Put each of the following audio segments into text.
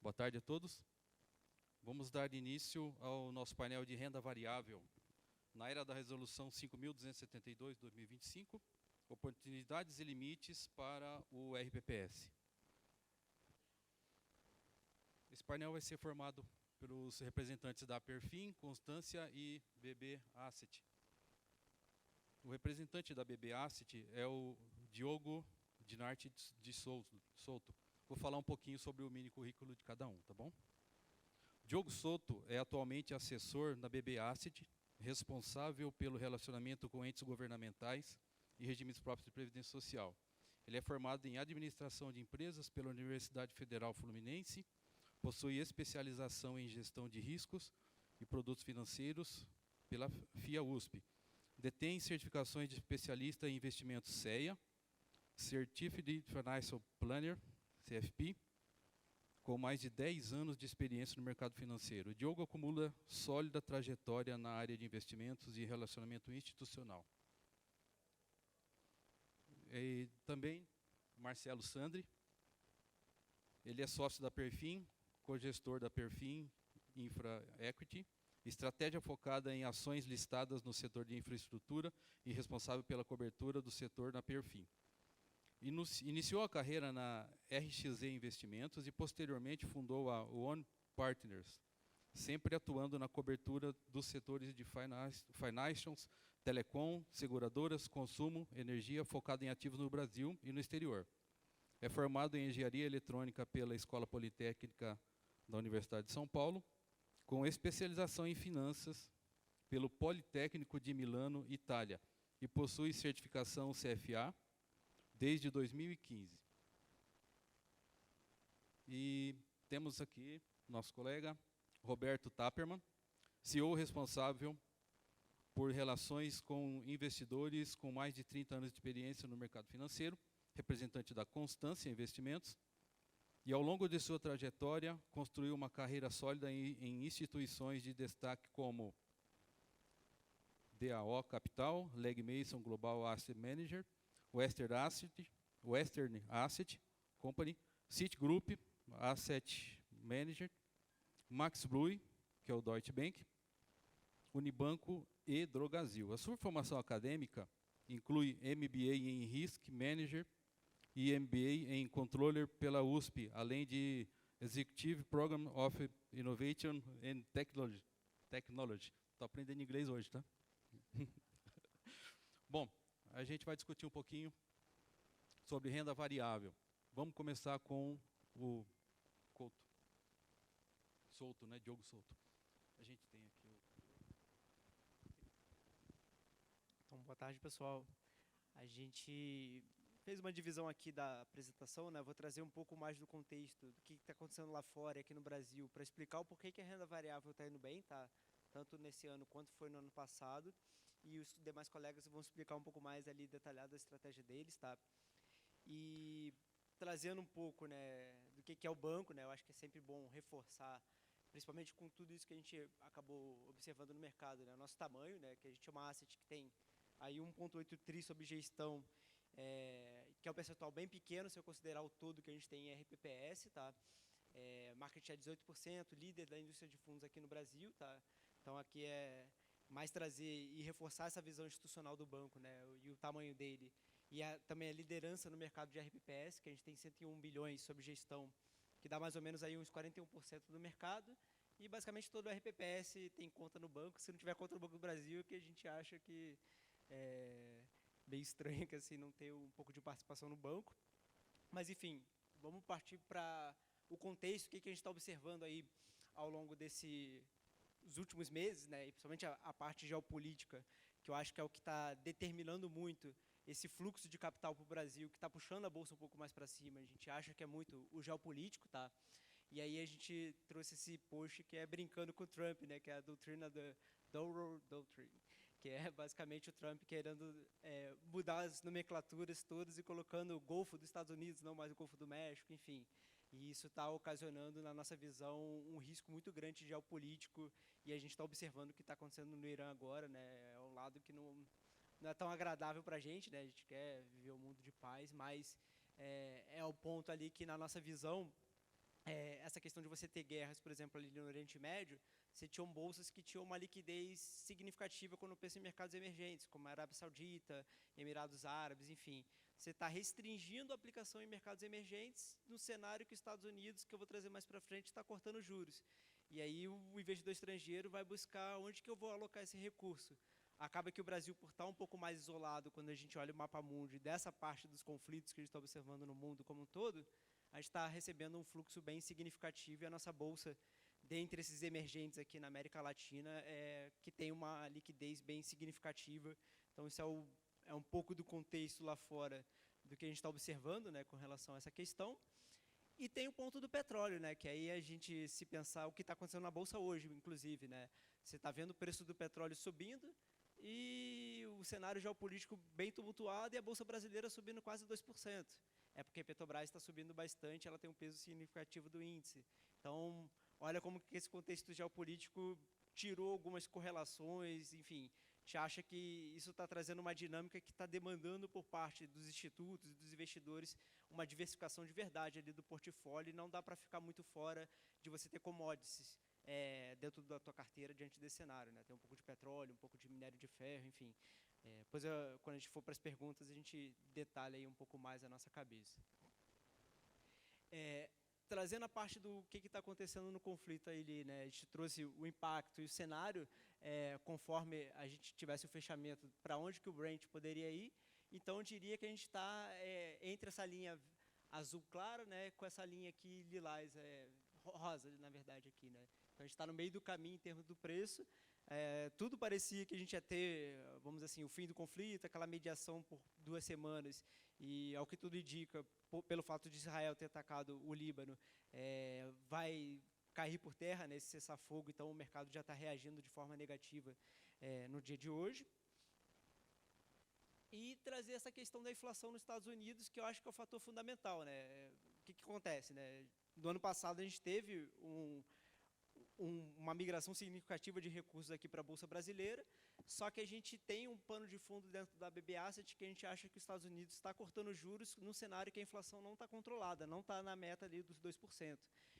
Boa tarde a todos. Vamos dar início ao nosso painel de renda variável. Na era da Resolução 5.272/2025, oportunidades e limites para o RPPS. Esse painel vai ser formado pelos representantes da Perfin, Constância e BB Asset. O representante da BB Asset é o Diogo Dinarte de Souto. Vou falar um pouquinho sobre o mini currículo de cada um, tá bom? Diogo Souto é atualmente assessor na BB Asset, responsável pelo relacionamento com entes governamentais e regimes próprios de previdência social. Ele é formado em administração de empresas pela Universidade Federal Fluminense, possui especialização em gestão de riscos e produtos financeiros pela FIA USP. Detém certificações de especialista em investimentos CEA, Certified Financial Planner, CFP, com mais de 10 anos de experiência no mercado financeiro. O Diogo acumula sólida trajetória na área de investimentos e relacionamento institucional. E também Marcelo Sandri, ele é sócio da Perfin, cogestor da Perfin Infra Equity, estratégia focada em ações listadas no setor de infraestrutura e responsável pela cobertura do setor na Perfin. Iniciou a carreira na RXZ Investimentos e posteriormente fundou a One Partners, sempre atuando na cobertura dos setores de financials, telecom, seguradoras, consumo, energia, focado em ativos no Brasil e no exterior. É formado em engenharia eletrônica pela Escola Politécnica da Universidade de São Paulo, com especialização em finanças pelo Politécnico de Milano, Itália, e possui certificação CFA desde 2015. E temos aqui nosso colega Roberto Tapperman, CEO responsável por relações com investidores com mais de 30 anos de experiência no mercado financeiro, representante da Constância Investimentos, e ao longo de sua trajetória construiu uma carreira sólida em instituições de destaque como DAO Capital, Legg Mason Global Asset Manager, Western Asset Company, Citigroup Asset Manager, Max Blue, que é o Deutsche Bank, Unibanco e Drogasil. A sua formação acadêmica inclui MBA em Risk Manager e MBA em Controller pela USP, além de Executive Program of Innovation and Technology. Estou aprendendo inglês hoje, tá? Bom, a gente vai discutir um pouquinho sobre renda variável. Vamos começar com o Souto, né? Diogo Souto. A gente tem aqui o... Então, boa tarde, pessoal. A gente fez uma divisão aqui da apresentação, né? Vou trazer um pouco mais do contexto do que está acontecendo lá fora e aqui no Brasil, para explicar o porquê que a renda variável está indo bem, tá? Tanto nesse ano quanto foi no ano passado. E os demais colegas vão explicar um pouco mais ali detalhado a estratégia deles, tá? E trazendo um pouco, né, do que é o banco, né? Eu acho que é sempre bom reforçar, principalmente com tudo isso que a gente acabou observando no mercado, né? O nosso tamanho, né, que a gente é uma asset que tem aí 1,8 tri sob gestão, que é um percentual bem pequeno se eu considerar o todo que a gente tem em RPPS, tá? Market share 18%, líder da indústria de fundos aqui no Brasil, tá? Então aqui é mais trazer e reforçar essa visão institucional do banco, né? E o tamanho dele. E também a liderança no mercado de RPPS, que a gente tem 101 bilhões sob gestão, que dá mais ou menos aí uns 41% do mercado. E basicamente todo o RPPS tem conta no banco. Se não tiver conta no Banco do Brasil, que a gente acha que é meio estranho que assim não ter um pouco de participação no banco. Mas enfim, vamos partir para o contexto, o que a gente está observando aí ao longo desses últimos meses, né? E principalmente a parte geopolítica, que eu acho que é o que está determinando muito esse fluxo de capital para o Brasil, que está puxando a bolsa um pouco mais para cima. A gente acha que é muito o geopolítico, tá? E aí a gente trouxe esse post que é brincando com o Trump, né? Que é a doutrina da Doral Doctrine, que é basicamente o Trump querendo mudar as nomenclaturas todas e colocando o Golfo dos Estados Unidos, não mais o Golfo do México, enfim. E isso está ocasionando, na nossa visão, um risco muito grande geopolítico, e a gente está observando o que está acontecendo no Irã agora, né? É um lado que não é tão agradável para a gente, né? A gente quer viver um mundo de paz, mas é o ponto ali que, na nossa visão, essa questão de você ter guerras, por exemplo, ali no Oriente Médio, você tinha bolsas que tinham uma liquidez significativa quando pensa em mercados emergentes, como a Arábia Saudita, Emirados Árabes, enfim. Você está restringindo a aplicação em mercados emergentes no cenário que os Estados Unidos, que eu vou trazer mais para frente, está cortando juros. E aí o investidor estrangeiro vai buscar onde que eu vou alocar esse recurso. Acaba que o Brasil, por estar um pouco mais isolado, quando a gente olha o mapa mundi, dessa parte dos conflitos que a gente está observando no mundo como um todo, a gente está recebendo um fluxo bem significativo e a nossa bolsa, dentre esses emergentes aqui na América Latina, que tem uma liquidez bem significativa. Então, isso é um pouco do contexto lá fora do que a gente está observando, né, com relação a essa questão. E tem o ponto do petróleo, né, que aí a gente, se pensar o que está acontecendo na Bolsa hoje, inclusive, né, você está vendo o preço do petróleo subindo e o cenário geopolítico bem tumultuado e a Bolsa brasileira subindo quase 2%. É porque a Petrobras está subindo bastante, ela tem um peso significativo do índice. Então, olha como que esse contexto geopolítico tirou algumas correlações, enfim, a gente acha que isso está trazendo uma dinâmica que está demandando por parte dos institutos e dos investidores uma diversificação de verdade ali do portfólio e não dá para ficar muito fora de você ter commodities dentro da tua carteira diante desse cenário, né? Tem um pouco de petróleo, um pouco de minério de ferro, enfim. Depois, quando a gente for para as perguntas, a gente detalha aí um pouco mais a nossa cabeça. Trazendo a parte do que está acontecendo no conflito ali, né? A gente trouxe o impacto e o cenário conforme a gente tivesse o fechamento para onde que o Brent poderia ir. Então, eu diria que a gente está entre essa linha azul clara, né, com essa linha aqui lilás, rosa, na verdade, aqui, né? Então, a gente está no meio do caminho em termos do preço. Tudo parecia que a gente ia ter, vamos dizer assim, o fim do conflito, aquela mediação por 2 semanas, e ao que tudo indica, pelo fato de Israel ter atacado o Líbano, vai cair por terra nesse cessar-fogo, então o mercado já está reagindo de forma negativa no dia de hoje. E trazer essa questão da inflação nos Estados Unidos, que eu acho que é o fator fundamental, né? O que acontece, né? No ano passado a gente teve uma migração significativa de recursos aqui para a Bolsa Brasileira, só que a gente tem um pano de fundo dentro da BB Asset que a gente acha que os Estados Unidos está cortando juros num cenário que a inflação não está controlada, não está na meta ali dos 2%.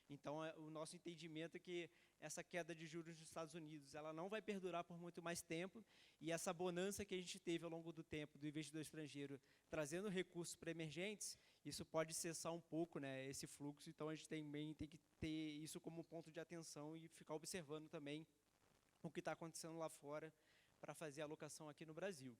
Então, o nosso entendimento é que essa queda de juros nos Estados Unidos ela não vai perdurar por muito mais tempo, e essa bonança que a gente teve ao longo do tempo do investidor estrangeiro trazendo recursos para emergentes, isso pode cessar um pouco, né, esse fluxo. Então, a gente também tem que ter isso como ponto de atenção e ficar observando também o que está acontecendo lá fora para fazer a alocação aqui no Brasil.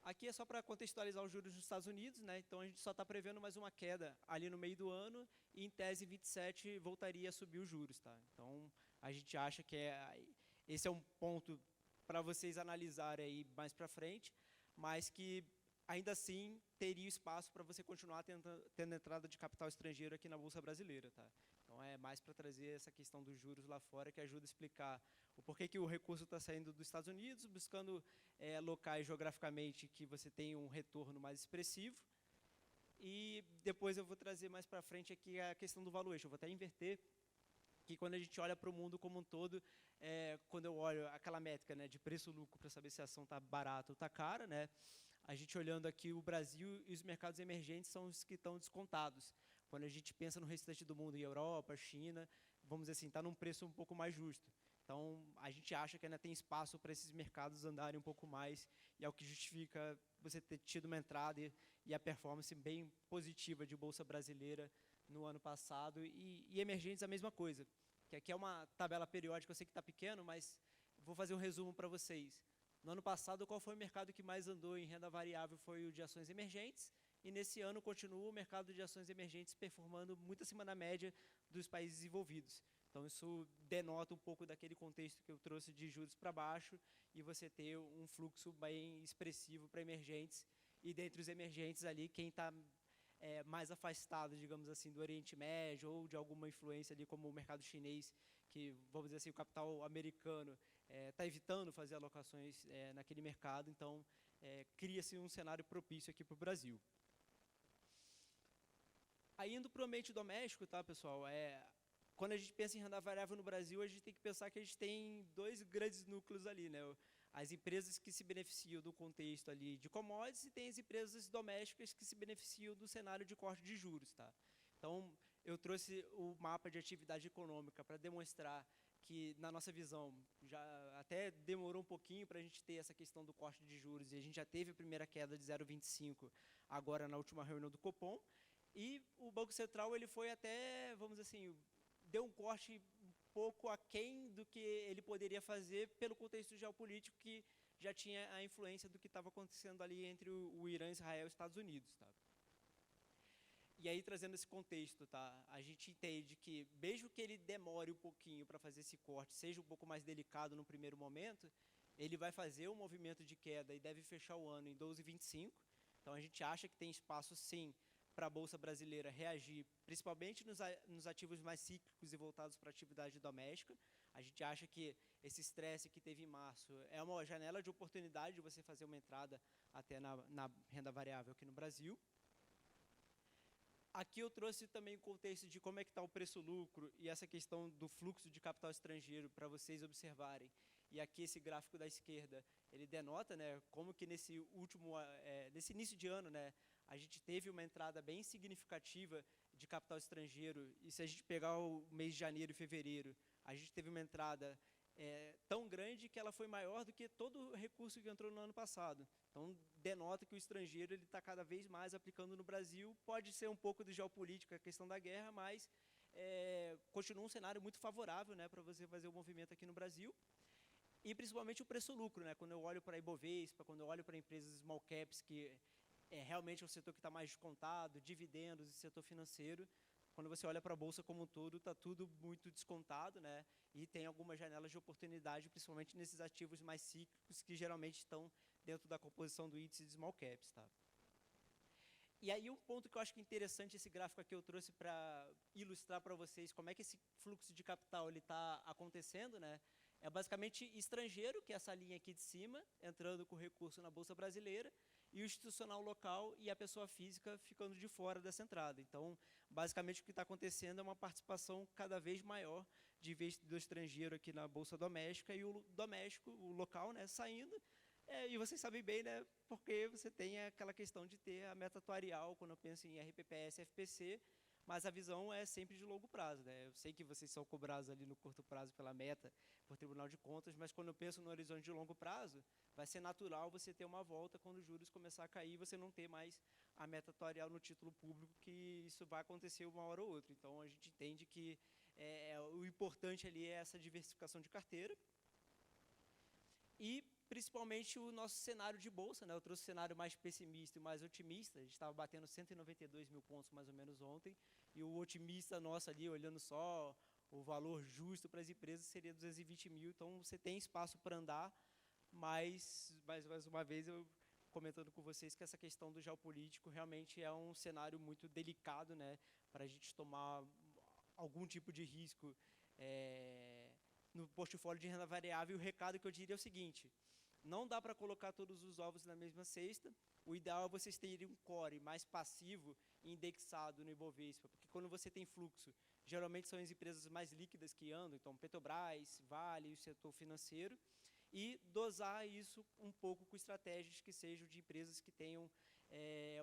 Aqui é só para contextualizar os juros nos Estados Unidos, né? Então, a gente só está prevendo mais uma queda ali no meio do ano e, em tese, em 27 voltaria a subir os juros, tá? Então, a gente acha que esse é um ponto para vocês analisarem aí mais para frente, mas que ainda assim teria espaço para você continuar tendo entrada de capital estrangeiro aqui na Bolsa Brasileira, tá? Então, é mais para trazer essa questão dos juros lá fora, que ajuda a explicar o porquê que o recurso está saindo dos Estados Unidos, buscando locais geograficamente que você tenha um retorno mais expressivo. E depois eu vou trazer mais para frente aqui a questão do valuation. Eu vou até inverter, que quando a gente olha para o mundo como um todo, quando eu olho aquela métrica, né, de preço-lucro para saber se a ação está barata ou está cara, né, a gente olhando aqui o Brasil e os mercados emergentes são os que estão descontados. Quando a gente pensa no restante do mundo, em Europa, China, vamos dizer assim, está num preço um pouco mais justo. Então, a gente acha que ainda tem espaço para esses mercados andarem um pouco mais, e é o que justifica você ter tido uma entrada e a performance bem positiva de Bolsa Brasileira no ano passado, e emergentes a mesma coisa. Que aqui é uma tabela periódica, eu sei que está pequeno, mas vou fazer um resumo para vocês. No ano passado, qual foi o mercado que mais andou em renda variável? Foi o de ações emergentes, e nesse ano continua o mercado de ações emergentes performando muito acima da média dos países desenvolvidos. Então, isso denota um pouco daquele contexto que eu trouxe de juros para baixo e você ter um fluxo bem expressivo para emergentes. E dentre os emergentes ali, quem está mais afastado, digamos assim, do Oriente Médio ou de alguma influência ali, como o mercado chinês, que, vamos dizer assim, o capital americano está evitando fazer alocações naquele mercado. Então, cria-se um cenário propício aqui para o Brasil. Aí, indo para o ambiente doméstico, tá, pessoal? Quando a gente pensa em renda variável no Brasil, a gente tem que pensar que a gente tem 2 grandes núcleos ali, né? As empresas que se beneficiam do contexto ali de commodities e tem as empresas domésticas que se beneficiam do cenário de corte de juros, tá? Então, eu trouxe o mapa de atividade econômica para demonstrar que, na nossa visão, já até demorou um pouquinho para a gente ter essa questão do corte de juros, e a gente já teve a primeira queda de 0,25 agora na última reunião do Copom, e o Banco Central ele foi até, vamos dizer assim, deu um corte um pouco aquém do que ele poderia fazer pelo contexto geopolítico que já tinha a influência do que estava acontecendo ali entre o Irã, Israel e os Estados Unidos, tá? E aí, trazendo esse contexto, tá? A gente entende que, mesmo que ele demore um pouquinho para fazer esse corte, seja um pouco mais delicado no primeiro momento, ele vai fazer um movimento de queda e deve fechar o ano em 12,25. Então, a gente acha que tem espaço, sim, para a Bolsa Brasileira reagir, principalmente nos ativos mais cíclicos e voltados para a atividade doméstica. A gente acha que esse estresse que teve em março é uma janela de oportunidade de você fazer uma entrada até na renda variável aqui no Brasil. Aqui eu trouxe também o contexto de como é que está o preço-lucro e essa questão do fluxo de capital estrangeiro para vocês observarem. E aqui esse gráfico da esquerda, ele denota, né, como que nesse início de ano, né, a gente teve uma entrada bem significativa de capital estrangeiro. E se a gente pegar o mês de janeiro e fevereiro, a gente teve uma entrada tão grande que ela foi maior do que todo o recurso que entrou no ano passado. Então, denota que o estrangeiro está cada vez mais aplicando no Brasil. Pode ser um pouco de geopolítica, a questão da guerra, mas continua um cenário muito favorável, né, para você fazer o movimento aqui no Brasil. E principalmente o preço-lucro, né? Quando eu olho para a Ibovespa, quando eu olho para empresas small caps, que é realmente o setor que está mais descontado, dividendos e setor financeiro, quando você olha para a Bolsa como um todo, está tudo muito descontado, né? E tem algumas janelas de oportunidade, principalmente nesses ativos mais cíclicos, que geralmente estão dentro da composição do índice de small caps, tá? E aí um ponto que eu acho que é interessante, esse gráfico aqui eu trouxe para ilustrar para vocês como é que esse fluxo de capital está acontecendo, né? É basicamente estrangeiro, que é essa linha aqui de cima, entrando com recurso na Bolsa Brasileira, e o institucional local e a pessoa física ficando de fora dessa entrada. Então, basicamente, o que está acontecendo é uma participação cada vez maior de investidor estrangeiro aqui na Bolsa Doméstica e o doméstico, o local, né, saindo. E vocês sabem bem, né, porque você tem aquela questão de ter a meta atuarial, quando eu penso em RPPS e FPC, mas a visão é sempre de longo prazo, né? Eu sei que vocês são cobrados ali no curto prazo pela meta, por Tribunal de Contas, mas quando eu penso no horizonte de longo prazo, vai ser natural você ter uma volta quando os juros começar a cair, você não ter mais a meta atuarial no título público, que isso vai acontecer uma hora ou outra. Então, a gente entende que o importante ali é essa diversificação de carteira. E, principalmente, o nosso cenário de bolsa, né? Eu trouxe o cenário mais pessimista e mais otimista. A gente estava batendo 192 mil pontos mais ou menos ontem, e o otimista nosso ali, olhando só o valor justo para as empresas, seria 220 mil. Então, você tem espaço para andar, mas, mais uma vez, eu comentando com vocês que essa questão do geopolítico realmente é um cenário muito delicado, né, para a gente tomar algum tipo de risco no portfólio de renda variável. E o recado que eu diria é o seguinte: não dá para colocar todos os ovos na mesma cesta. O ideal é vocês terem um core mais passivo e indexado no Ibovespa, porque quando você tem fluxo, geralmente são as empresas mais líquidas que andam, então Petrobras, Vale, o setor financeiro, e dosar isso um pouco com estratégias que sejam de empresas que tenham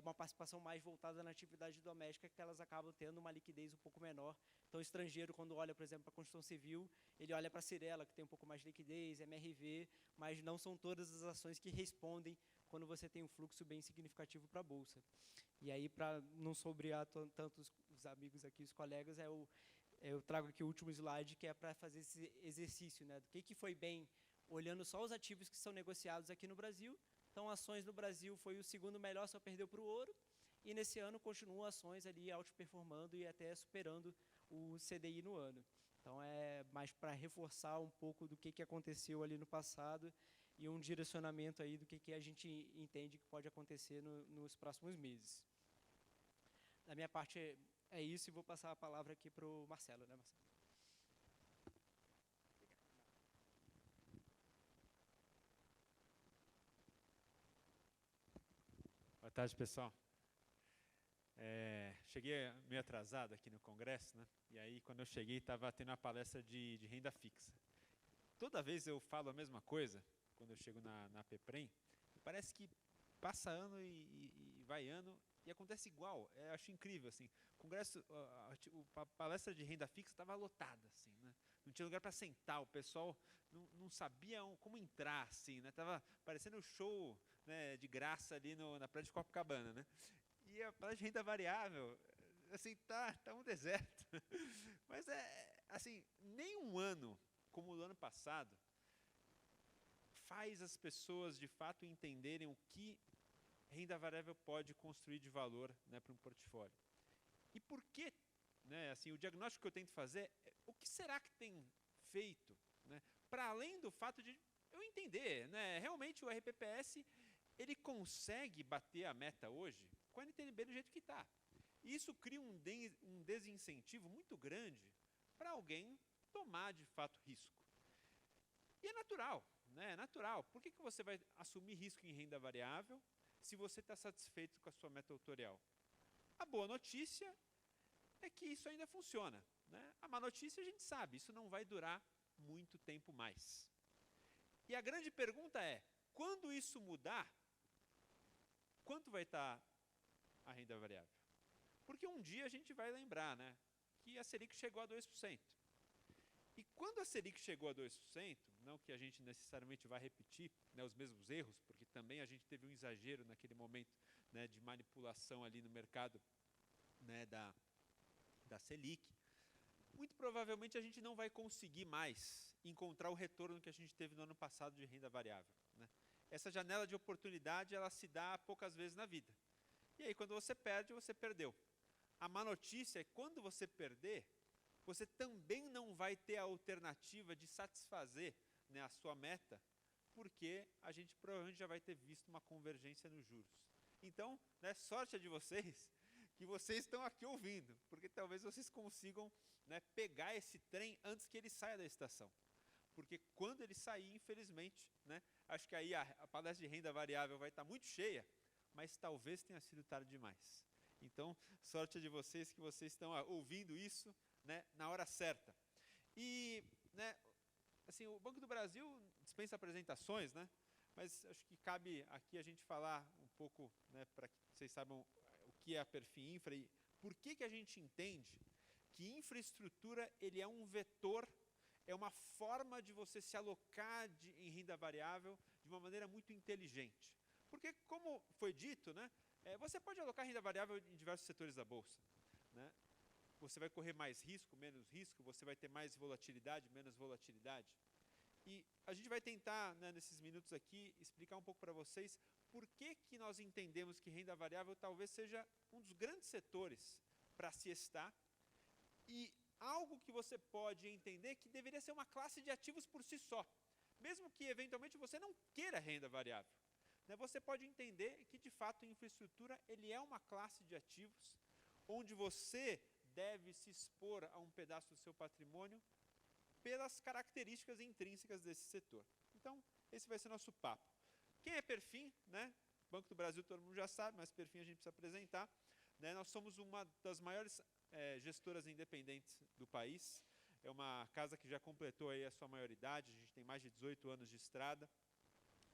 uma participação mais voltada na atividade doméstica, que elas acabam tendo uma liquidez um pouco menor. Então, o estrangeiro, quando olha, por exemplo, para a construção civil, ele olha para a Cirela, que tem um pouco mais de liquidez, MRV, mas não são todas as ações que respondem quando você tem um fluxo bem significativo para a Bolsa. E aí, para não sombrear tanto os amigos aqui, os colegas, eu trago aqui o último slide, que é para fazer esse exercício, né, do que foi bem, olhando só os ativos que são negociados aqui no Brasil. Então, ações no Brasil foi o segundo melhor, só perdeu para o ouro. E nesse ano continuam ações ali outperformando e até superando o CDI no ano. Então, é mais para reforçar um pouco do que aconteceu ali no passado e um direcionamento aí do que a gente entende que pode acontecer nos próximos meses. Da minha parte é isso, e vou passar a palavra aqui para o Marcelo, né, Marcelo? Boa tarde, pessoal. Cheguei meio atrasado aqui no congresso, né? E aí, quando eu cheguei, estava tendo uma palestra de renda fixa. Toda vez eu falo a mesma coisa, quando eu chego na PEPREM, e parece que passa ano e vai ano, e acontece igual. Eu acho incrível, assim. congresso, a palestra de renda fixa estava lotada, assim, né? Não tinha lugar para sentar, o pessoal não sabia como entrar, assim, né? Tava parecendo um show, né, de graça ali na praia de Copacabana, né? E a palestra de renda variável, assim, tá um deserto. Mas assim, nem um ano como o do ano passado faz as pessoas de fato entenderem o que renda variável pode construir de valor, né, para um portfólio. E por que, né, assim, o diagnóstico que eu tento fazer é o que será que tem feito, né, para além do fato de eu entender, né, realmente o RPPS ele consegue bater a meta hoje com a NTNB do jeito que está. E isso cria um desincentivo muito grande para alguém tomar de fato risco. E é natural, né? É natural. Por que você vai assumir risco em renda variável se você está satisfeito com a sua meta autorial? A boa notícia é que isso ainda funciona, né? A má notícia a gente sabe, isso não vai durar muito tempo mais. E a grande pergunta é, quando isso mudar, quanto vai estar a renda variável? Porque um dia a gente vai lembrar, né, que a Selic chegou a 2%. E quando a Selic chegou a 2%, não que a gente necessariamente vai repetir, né, os mesmos erros, porque também a gente teve um exagero naquele momento, né, de manipulação ali no mercado, né, da Selic, muito provavelmente a gente não vai conseguir mais encontrar o retorno que a gente teve no ano passado de renda variável, né? Essa janela de oportunidade ela se dá poucas vezes na vida. E aí quando você perde, você perdeu. A má notícia é que quando você perder, você também não vai ter a alternativa de satisfazer, né, a sua meta, porque a gente provavelmente já vai ter visto uma convergência nos juros. Então, né, sorte é de vocês, que vocês estão aqui ouvindo, porque talvez vocês consigam, né, pegar esse trem antes que ele saia da estação. Porque quando ele sair, infelizmente, né, acho que aí a palestra de renda variável vai estar muito cheia, mas talvez tenha sido tarde demais. Então, sorte é de vocês que vocês estão ouvindo isso, né, na hora certa. E, né, assim, o Banco do Brasil dispensa apresentações, né, mas acho que cabe aqui a gente falar um pouco, né, para que vocês saibam o que é a Perfin Infra e por que a gente entende que infraestrutura ele é um vetor, é uma forma de você se alocar em renda variável de uma maneira muito inteligente. Porque, como foi dito, né, você pode alocar renda variável em diversos setores da Bolsa, né? Você vai correr mais risco, menos risco, você vai ter mais volatilidade, menos volatilidade. E a gente vai tentar, né, nesses minutos aqui, explicar um pouco para vocês por que nós entendemos que renda variável talvez seja um dos grandes setores para se estar e algo que você pode entender que deveria ser uma classe de ativos por si só, mesmo que eventualmente você não queira renda variável. Né, você pode entender que de fato infraestrutura ele é uma classe de ativos onde você deve se expor a um pedaço do seu patrimônio pelas características intrínsecas desse setor. Então, esse vai ser nosso papo. Quem é Perfin, né? Banco do Brasil todo mundo já sabe, mas Perfin a gente precisa apresentar. Né? Nós somos uma das maiores gestoras independentes do país. É uma casa que já completou aí a sua maioridade, a gente tem mais de 18 anos de estrada.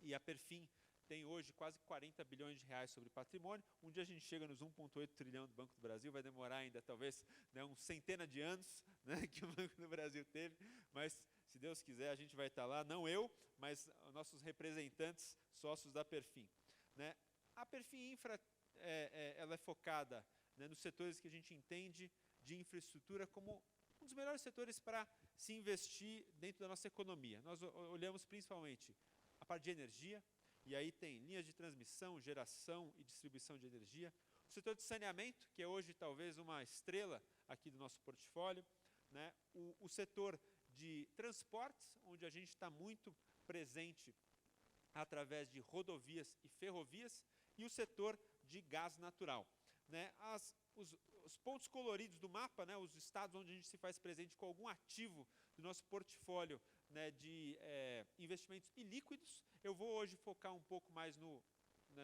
E a Perfin tem hoje quase 40 bilhões de reais sobre patrimônio. Um dia a gente chega nos 1,8 trilhão do Banco do Brasil, vai demorar ainda talvez, né, uns centena de anos, né, que o Banco do Brasil teve, mas se Deus quiser a gente vai estar lá, não eu, mas nossos representantes, sócios da Perfin. Né? A Perfin Infra ela é focada, né, nos setores que a gente entende de infraestrutura como um dos melhores setores para se investir dentro da nossa economia. Nós olhamos principalmente a parte de energia, e aí tem linhas de transmissão, geração e distribuição de energia. O setor de saneamento, que é hoje talvez uma estrela aqui do nosso portfólio. Né? O setor de transportes, onde a gente está muito presente através de rodovias e ferrovias. E o setor de gás natural. Né? Os pontos coloridos do mapa, né? Os estados onde a gente se faz presente com algum ativo do nosso portfólio, né, de investimentos ilíquidos. Eu vou hoje focar um pouco mais no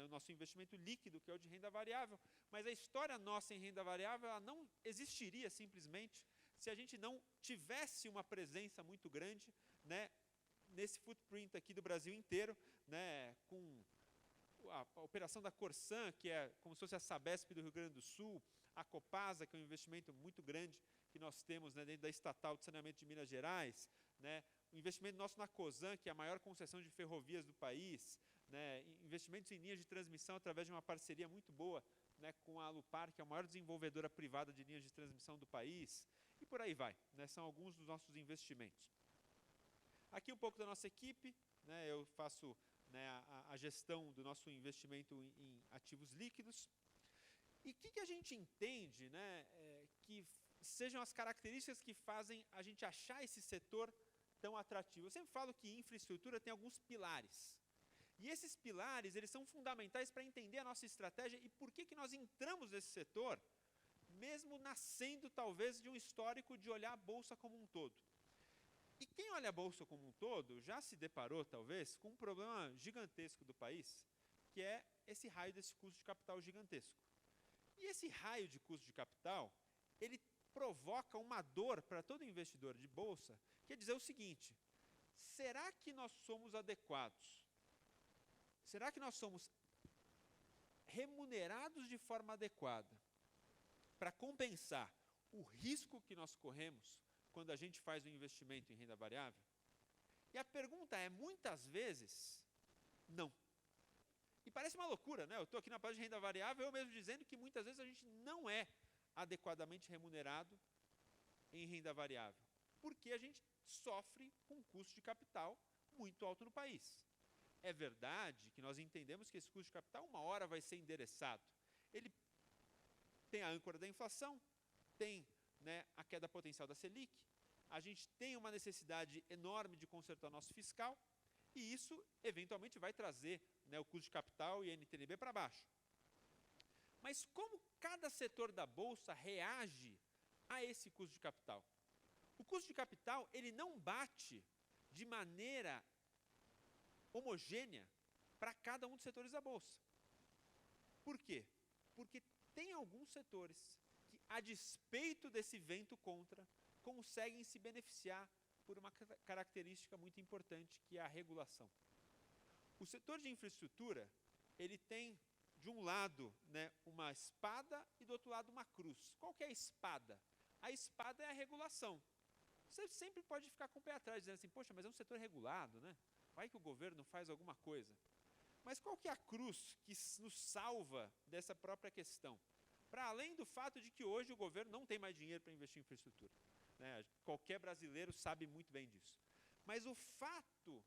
nosso investimento líquido, que é o de renda variável, mas a história nossa em renda variável ela não existiria simplesmente se a gente não tivesse uma presença muito grande, né, nesse footprint aqui do Brasil inteiro, né, com a operação da Corsan, que é como se fosse a Sabesp do Rio Grande do Sul, a Copasa, que é um investimento muito grande que nós temos, né, dentro da Estatal de Saneamento de Minas Gerais, né, o investimento nosso na Cosan, que é a maior concessão de ferrovias do país, né, investimentos em linhas de transmissão através de uma parceria muito boa, né, com a Alupar, que é a maior desenvolvedora privada de linhas de transmissão do país, e por aí vai, né, são alguns dos nossos investimentos. Aqui um pouco da nossa equipe, né, eu faço, né, a gestão do nosso investimento em ativos líquidos. E o que a gente entende, né, que sejam as características que fazem a gente achar esse setor tão atrativo? Eu sempre falo que infraestrutura tem alguns pilares. E esses pilares, eles são fundamentais para entender a nossa estratégia e por que nós entramos nesse setor, mesmo nascendo talvez de um histórico de olhar a Bolsa como um todo. E quem olha a Bolsa como um todo já se deparou, talvez, com um problema gigantesco do país, que é esse raio desse custo de capital gigantesco. E esse raio de custo de capital, ele provoca uma dor para todo investidor de Bolsa, que é dizer o seguinte: será que nós somos adequados? Será que nós somos remunerados de forma adequada para compensar o risco que nós corremos quando a gente faz um investimento em renda variável? E a pergunta é, muitas vezes, não. E parece uma loucura, né? Eu estou aqui na página de renda variável, eu mesmo dizendo que muitas vezes a gente não é adequadamente remunerado em renda variável, porque a gente sofre com um custo de capital muito alto no país. É verdade que nós entendemos que esse custo de capital uma hora vai ser endereçado. Ele tem a âncora da inflação, tem, né, a queda potencial da Selic, a gente tem uma necessidade enorme de consertar nosso fiscal, e isso eventualmente vai trazer, né, o custo de capital e a NTNB para baixo. Mas como cada setor da Bolsa reage a esse custo de capital? O custo de capital, ele não bate de maneira homogênea para cada um dos setores da Bolsa. Por quê? Porque tem alguns setores que, a despeito desse vento contra, conseguem se beneficiar por uma característica muito importante, que é a regulação. O setor de infraestrutura, ele tem, de um lado, né, uma espada e do outro lado uma cruz. Qual que é a espada? A espada é a regulação. Você sempre pode ficar com o pé atrás, dizendo assim, poxa, mas é um setor regulado, né? Vai que o governo faz alguma coisa. Mas qual que é a cruz que nos salva dessa própria questão? Para além do fato de que hoje o governo não tem mais dinheiro para investir em infraestrutura, né? Qualquer brasileiro sabe muito bem disso. Mas o fato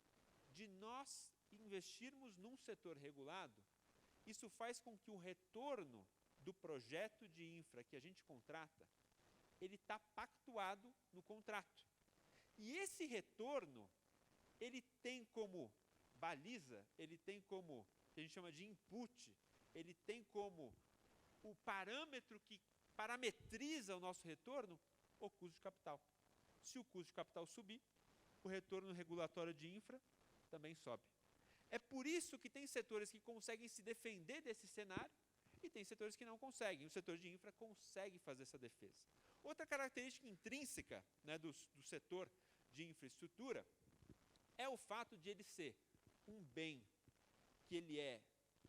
de nós investirmos num setor regulado, isso faz com que o retorno do projeto de infra que a gente contrata, ele está pactuado no contrato. E esse retorno, ele tem como baliza, ele tem como, que a gente chama de input, ele tem como o parâmetro que parametriza o nosso retorno, o custo de capital. Se o custo de capital subir, o retorno regulatório de infra também sobe. É por isso que tem setores que conseguem se defender desse cenário e tem setores que não conseguem. O setor de infra consegue fazer essa defesa. Outra característica intrínseca, né, do setor de infraestrutura é o fato de ele ser um bem que ele é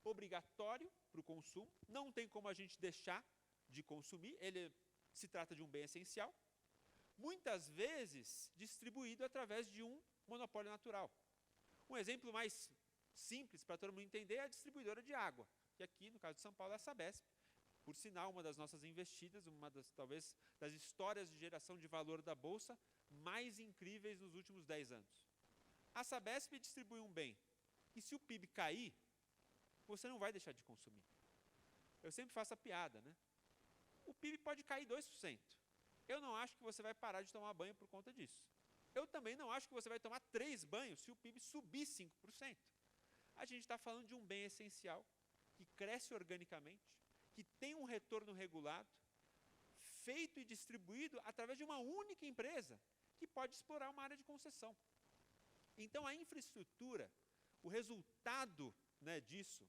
obrigatório para o consumo, não tem como a gente deixar de consumir, ele se trata de um bem essencial, muitas vezes distribuído através de um monopólio natural. Um exemplo mais simples para todo mundo entender é a distribuidora de água, que aqui, no caso de São Paulo, é a Sabesp. Por sinal, uma das nossas investidas, uma das, talvez, das histórias de geração de valor da Bolsa mais incríveis nos últimos 10 anos. A Sabesp distribui um bem, e se o PIB cair, você não vai deixar de consumir. Eu sempre faço a piada, né? O PIB pode cair 2%. Eu não acho que você vai parar de tomar banho por conta disso. Eu também não acho que você vai tomar 3 banhos se o PIB subir 5%. A gente está falando de um bem essencial, que cresce organicamente, que tem um retorno regulado, feito e distribuído através de uma única empresa, que pode explorar uma área de concessão. Então, a infraestrutura, o resultado, né, disso,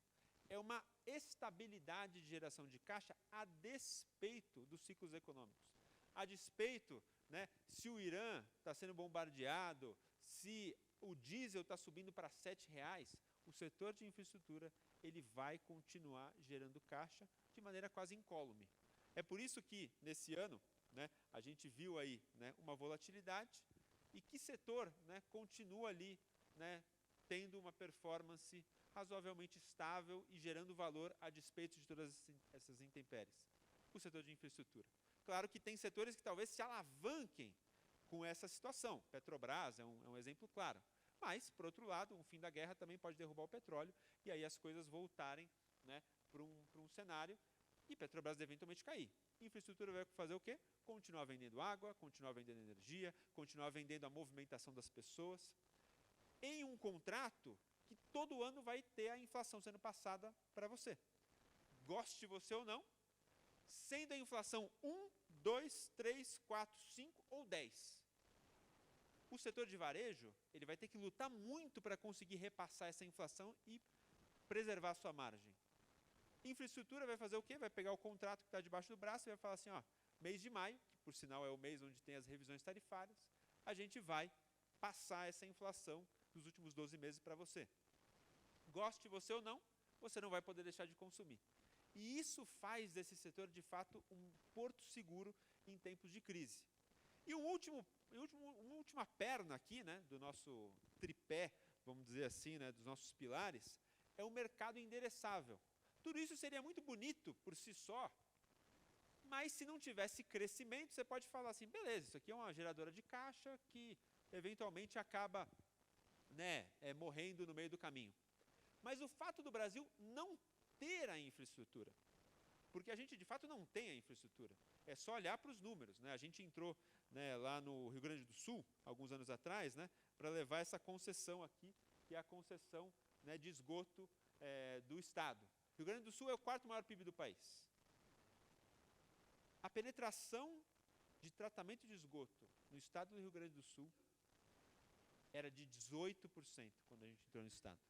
é uma estabilidade de geração de caixa a despeito dos ciclos econômicos. A despeito, né, se o Irã está sendo bombardeado, se o diesel está subindo para R$ 7, o setor de infraestrutura ele vai continuar gerando caixa de maneira quase incólume. É por isso que, nesse ano, né, a gente viu aí, né, uma volatilidade e que setor, né, continua ali, né, tendo uma performance razoavelmente estável e gerando valor a despeito de todas essas intempéries. O setor de infraestrutura. Claro que tem setores que talvez se alavanquem com essa situação. Petrobras é um exemplo claro. Mas, por outro lado, o fim da guerra também pode derrubar o petróleo e aí as coisas voltarem, né, para um cenário e Petrobras eventualmente cair. Infraestrutura vai fazer o quê? Continuar vendendo água, continuar vendendo energia, continuar vendendo a movimentação das pessoas, em um contrato que todo ano vai ter a inflação sendo passada para você. Goste você ou não, sendo a inflação 1, 2, 3, 4, 5 ou 10. O setor de varejo ele vai ter que lutar muito para conseguir repassar essa inflação e preservar a sua margem. Infraestrutura vai fazer o quê? Vai pegar o contrato que está debaixo do braço e vai falar assim, ó, mês de maio, que por sinal é o mês onde tem as revisões tarifárias, a gente vai passar essa inflação dos últimos 12 meses para você. Goste você ou não, você não vai poder deixar de consumir. E isso faz desse setor, de fato, um porto seguro em tempos de crise. E uma última perna aqui, né, do nosso tripé, vamos dizer assim, né, dos nossos pilares, é o mercado endereçável. Tudo isso seria muito bonito por si só, mas se não tivesse crescimento, você pode falar assim, beleza, isso aqui é uma geradora de caixa que eventualmente acaba, né, morrendo no meio do caminho. Mas o fato do Brasil não ter a infraestrutura, porque a gente de fato não tem a infraestrutura, é só olhar para os números, né? A gente entrou, né, lá no Rio Grande do Sul, alguns anos atrás, né, para levar essa concessão aqui, que é a concessão, né, de esgoto do Estado. Rio Grande do Sul é o 4º maior PIB do país. A penetração de tratamento de esgoto no estado do Rio Grande do Sul era de 18% quando a gente entrou no estado.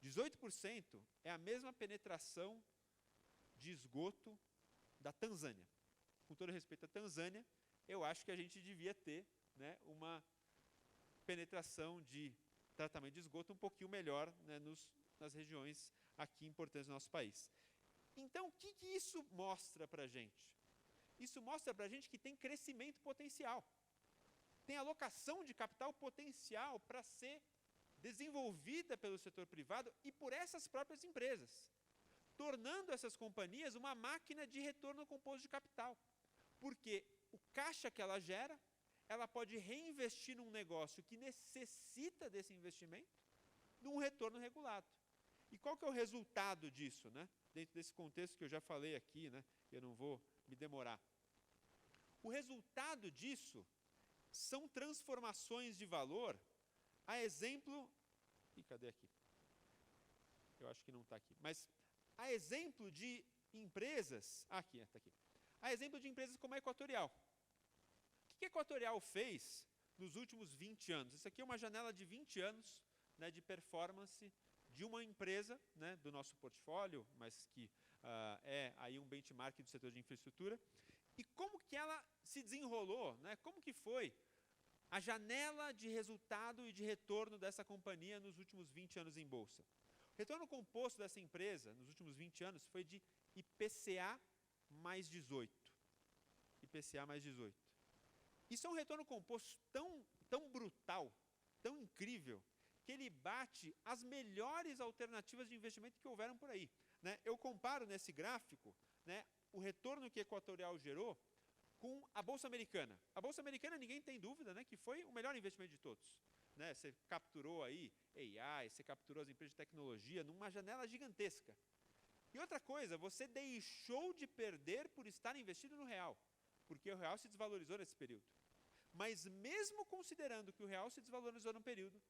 18% é a mesma penetração de esgoto da Tanzânia. Com todo respeito à Tanzânia, eu acho que a gente devia ter, né, uma penetração de tratamento de esgoto um pouquinho melhor, né, nas regiões aqui importantes do nosso país. Então, o que isso mostra para a gente? Isso mostra para a gente que tem crescimento potencial. Tem alocação de capital potencial para ser desenvolvida pelo setor privado e por essas próprias empresas, tornando essas companhias uma máquina de retorno composto de capital. Porque o caixa que ela gera, ela pode reinvestir num negócio que necessita desse investimento, num retorno regulado. E qual que é o resultado disso, né? Dentro desse contexto que eu já falei aqui, né? Eu não vou me demorar. O resultado disso são transformações de valor, a exemplo... cadê aqui? Eu acho que não está aqui. Mas a exemplo de empresas... aqui, está aqui. A exemplo de empresas como a Equatorial. O que a Equatorial fez nos últimos 20 anos? Isso aqui é uma janela de 20 anos, né, de performance de uma empresa, né, do nosso portfólio, mas que é aí um benchmark do setor de infraestrutura. E como que ela se desenrolou, né? Como que foi a janela de resultado e de retorno dessa companhia nos últimos 20 anos em bolsa? O retorno composto dessa empresa nos últimos 20 anos foi de IPCA mais 18. IPCA mais 18. Isso é um retorno composto tão brutal, tão incrível, que ele bate as melhores alternativas de investimento que houveram por aí, né? Eu comparo nesse gráfico, né, o retorno que a Equatorial gerou com a Bolsa Americana. A Bolsa Americana, ninguém tem dúvida, né, que foi o melhor investimento de todos. Né? Você capturou aí AI, você capturou as empresas de tecnologia numa janela gigantesca. E outra coisa, você deixou de perder por estar investido no real, porque o real se desvalorizou nesse período. Mas mesmo considerando que o real se desvalorizou no período,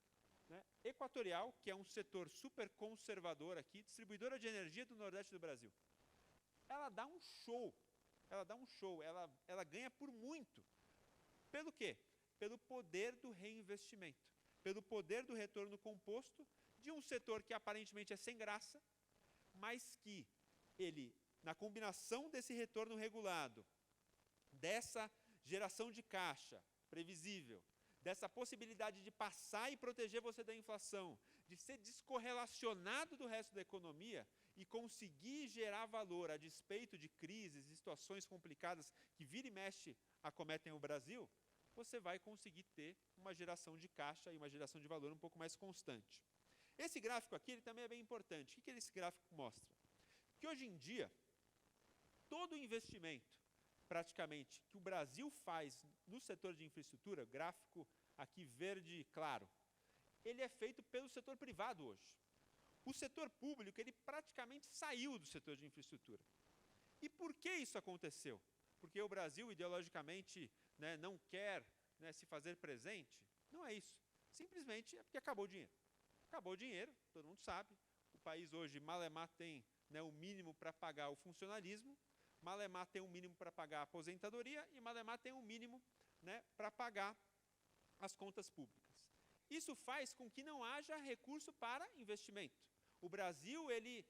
né, Equatorial, que é um setor super conservador aqui, distribuidora de energia do Nordeste do Brasil, ela dá um show, ela ganha por muito. Pelo quê? Pelo poder do reinvestimento, pelo poder do retorno composto de um setor que aparentemente é sem graça, mas que ele, na combinação desse retorno regulado, dessa geração de caixa previsível, dessa possibilidade de passar e proteger você da inflação, de ser descorrelacionado do resto da economia e conseguir gerar valor a despeito de crises e situações complicadas que vira e mexe acometem o Brasil, você vai conseguir ter uma geração de caixa e uma geração de valor um pouco mais constante. Esse gráfico aqui ele também é bem importante. O que esse gráfico mostra? Que hoje em dia, todo investimento, praticamente, que o Brasil faz no setor de infraestrutura, gráfico aqui verde claro, ele é feito pelo setor privado hoje. O setor público, ele praticamente saiu do setor de infraestrutura. E por que isso aconteceu? Porque o Brasil, ideologicamente, né, não quer, né, se fazer presente? Não é isso. Simplesmente é porque acabou o dinheiro. Acabou o dinheiro, todo mundo sabe. O país hoje, malemar, tem, né, o mínimo para pagar o funcionalismo, malemar tem um mínimo para pagar a aposentadoria e malemar tem um mínimo, né, para pagar as contas públicas. Isso faz com que não haja recurso para investimento. O Brasil ele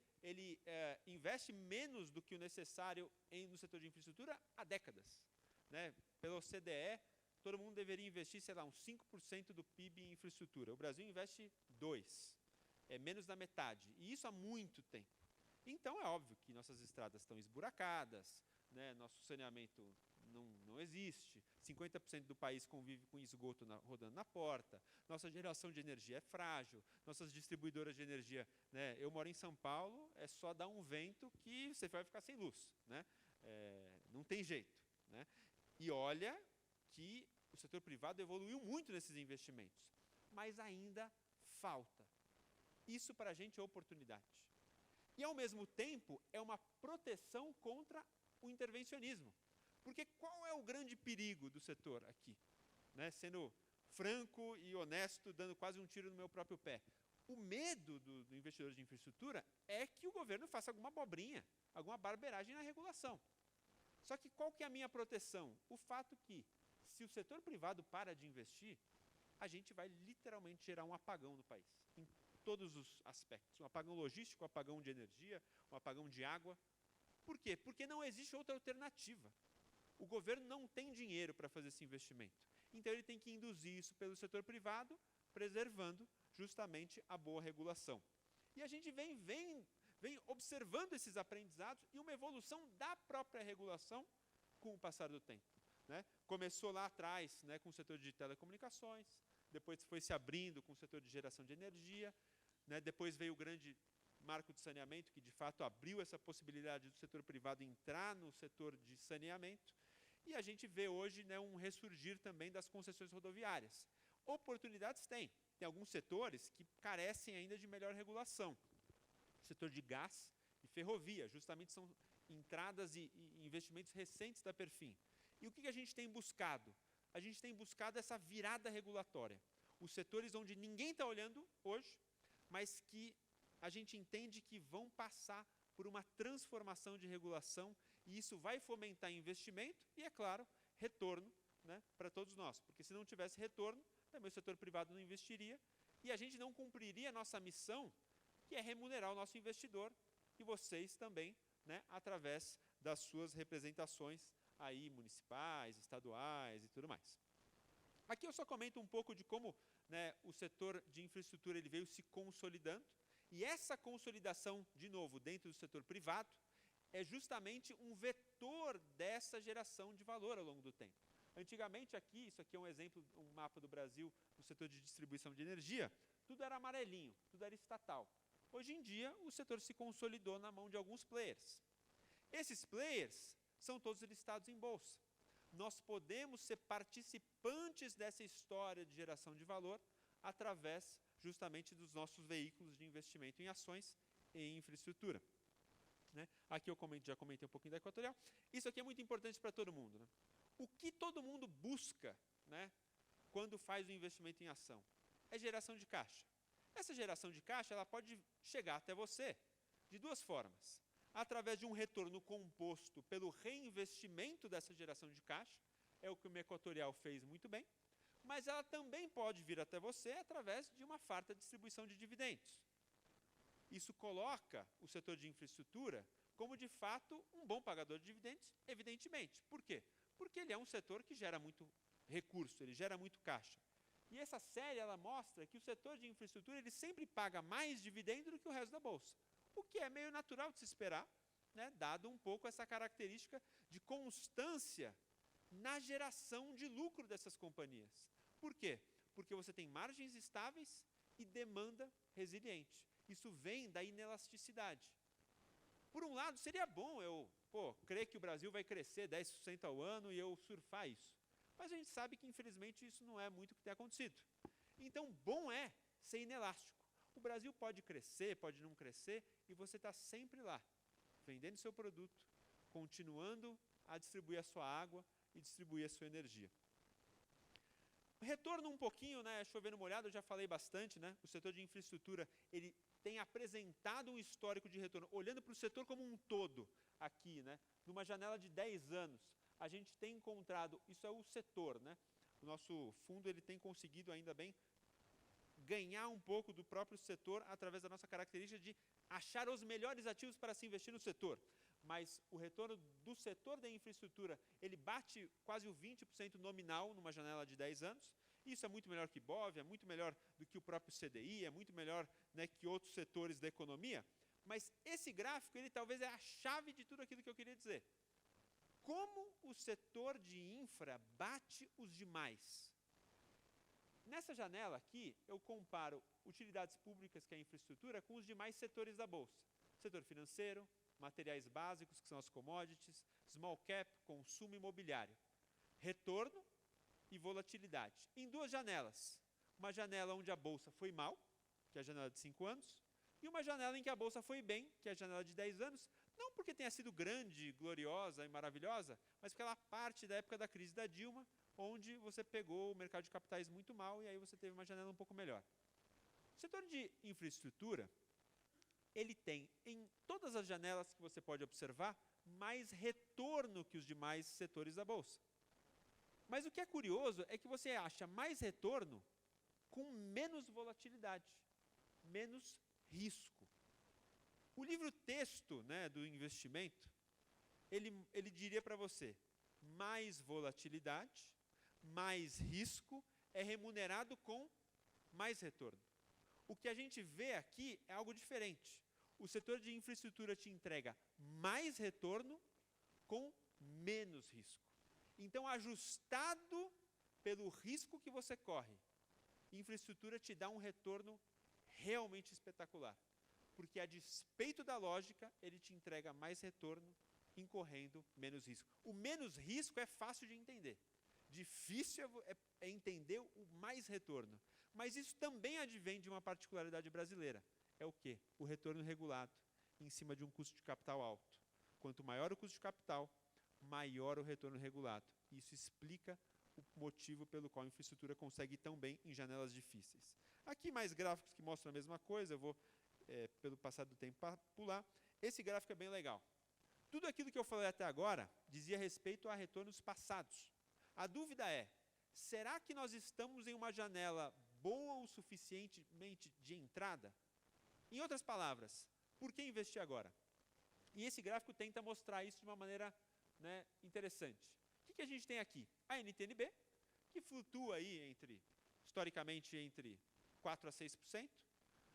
investe menos do que o necessário no setor de infraestrutura há décadas. Né? Pela OCDE, todo mundo deveria investir, sei lá, uns 5% do PIB em infraestrutura. O Brasil investe 2%, é menos da metade, e isso há muito tempo. Então, é óbvio que nossas estradas estão esburacadas, né? Nosso saneamento não existe, 50% do país convive com esgoto rodando na porta, nossa geração de energia é frágil, nossas distribuidoras de energia, né? Eu moro em São Paulo, é só dar um vento que você vai ficar sem luz. Né? Não tem jeito. Né? E olha que o setor privado evoluiu muito nesses investimentos, mas ainda falta. Isso para a gente é oportunidade. E, ao mesmo tempo, é uma proteção contra o intervencionismo. Porque qual é o grande perigo do setor aqui? Né? Sendo franco e honesto, dando quase um tiro no meu próprio pé. O medo do investidor de infraestrutura é que o governo faça alguma abobrinha, alguma barbeiragem na regulação. Só que qual que é a minha proteção? O fato que, se o setor privado para de investir, a gente vai literalmente gerar um apagão no país, em todos os aspectos. Um apagão logístico, um apagão de energia, um apagão de água. Por quê? Porque não existe outra alternativa. O governo não tem dinheiro para fazer esse investimento. Então, ele tem que induzir isso pelo setor privado, preservando justamente a boa regulação. E a gente vem observando esses aprendizados e uma evolução da própria regulação com o passar do tempo. Né? Começou lá atrás, né, com o setor de telecomunicações, depois foi se abrindo com o setor de geração de energia, né, depois veio o grande marco de saneamento, que de fato abriu essa possibilidade do setor privado entrar no setor de saneamento, e a gente vê hoje, né, um ressurgir também das concessões rodoviárias. Oportunidades tem alguns setores que carecem ainda de melhor regulação. O setor de gás e ferrovia, justamente são entradas e investimentos recentes da Perfin. E o que a gente tem buscado? A gente tem buscado essa virada regulatória. Os setores onde ninguém está olhando hoje, mas que a gente entende que vão passar por uma transformação de regulação e isso vai fomentar investimento e, é claro, retorno, né, para todos nós. Porque se não tivesse retorno, também o setor privado não investiria e a gente não cumpriria a nossa missão, que é remunerar o nosso investidor e vocês também, né, através das suas representações aí municipais, estaduais e tudo mais. Aqui eu só comento um pouco de como, né, o setor de infraestrutura ele veio se consolidando e essa consolidação, de novo, dentro do setor privado, é justamente um vetor dessa geração de valor ao longo do tempo. Antigamente aqui, isso aqui é um exemplo, um mapa do Brasil no setor de distribuição de energia, tudo era amarelinho, tudo era estatal. Hoje em dia, o setor se consolidou na mão de alguns players. Esses players são todos listados em bolsa. Nós podemos ser participantes dessa história de geração de valor através justamente dos nossos veículos de investimento em ações e em infraestrutura. Né? Aqui eu já comentei um pouquinho da Equatorial. Isso aqui é muito importante para todo mundo. Né? O que todo mundo busca, né, quando faz o investimento em ação? É geração de caixa. Essa geração de caixa ela pode chegar até você de duas formas. Através de um retorno composto pelo reinvestimento dessa geração de caixa, é o que o Equatorial fez muito bem, mas ela também pode vir até você através de uma farta distribuição de dividendos. Isso coloca o setor de infraestrutura como, de fato, um bom pagador de dividendos, evidentemente. Por quê? Porque ele é um setor que gera muito recurso, ele gera muito caixa. E essa série ela mostra que o setor de infraestrutura ele sempre paga mais dividendo do que o resto da bolsa, o que é meio natural de se esperar, né, dado um pouco essa característica de constância na geração de lucro dessas companhias. Por quê? Porque você tem margens estáveis e demanda resiliente. Isso vem da inelasticidade. Por um lado, seria bom eu crer que o Brasil vai crescer 10% ao ano e eu surfar isso. Mas a gente sabe que, infelizmente, isso não é muito o que tem acontecido. Então, bom é ser inelástico. O Brasil pode crescer, pode não crescer, e você está sempre lá, vendendo seu produto, continuando a distribuir a sua água e distribuir a sua energia. Retorno um pouquinho, né, chovendo molhado, eu já falei bastante, né, o setor de infraestrutura, ele tem apresentado um histórico de retorno, olhando para o setor como um todo, aqui, né, numa janela de 10 anos, a gente tem encontrado, isso é o setor, né, o nosso fundo ele tem conseguido ainda bem ganhar um pouco do próprio setor através da nossa característica de achar os melhores ativos para se investir no setor. Mas o retorno do setor da infraestrutura, ele bate quase o 20% nominal numa janela de 10 anos. Isso é muito melhor que BOV, é muito melhor do que o próprio CDI, é muito melhor, né, que outros setores da economia. Mas esse gráfico, ele talvez é a chave de tudo aquilo que eu queria dizer. Como o setor de infra bate os demais? Nessa janela aqui, eu comparo utilidades públicas, que é a infraestrutura, com os demais setores da Bolsa. Setor financeiro, materiais básicos, que são as commodities, small cap, consumo imobiliário. Retorno e volatilidade. Em duas janelas. Uma janela onde a Bolsa foi mal, que é a janela de 5 anos, e uma janela em que a Bolsa foi bem, que é a janela de 10 anos, não porque tenha sido grande, gloriosa e maravilhosa, mas porque ela parte da época da crise da Dilma, onde você pegou o mercado de capitais muito mal e aí você teve uma janela um pouco melhor. O setor de infraestrutura, ele tem, em todas as janelas que você pode observar, mais retorno que os demais setores da Bolsa. Mas o que é curioso é que você acha mais retorno com menos volatilidade, menos risco. O livro texto, né, do investimento, ele diria para você, mais volatilidade, mais risco, é remunerado com mais retorno. O que a gente vê aqui é algo diferente. O setor de infraestrutura te entrega mais retorno com menos risco. Então, ajustado pelo risco que você corre, infraestrutura te dá um retorno realmente espetacular. Porque, a despeito da lógica, ele te entrega mais retorno, incorrendo menos risco. O menos risco é fácil de entender. Difícil é entender o mais retorno. Mas isso também advém de uma particularidade brasileira. É o quê? O retorno regulado em cima de um custo de capital alto. Quanto maior o custo de capital, maior o retorno regulado. Isso explica o motivo pelo qual a infraestrutura consegue ir tão bem em janelas difíceis. Aqui mais gráficos que mostram a mesma coisa, eu vou, pelo passar do tempo, pular. Esse gráfico é bem legal. Tudo aquilo que eu falei até agora dizia respeito a retornos passados. A dúvida é, será que nós estamos em uma janela boa o suficientemente de entrada? Em outras palavras, por que investir agora? E esse gráfico tenta mostrar isso de uma maneira, né, interessante. O que a gente tem aqui? A NTNB, que flutua aí historicamente entre 4% a 6%.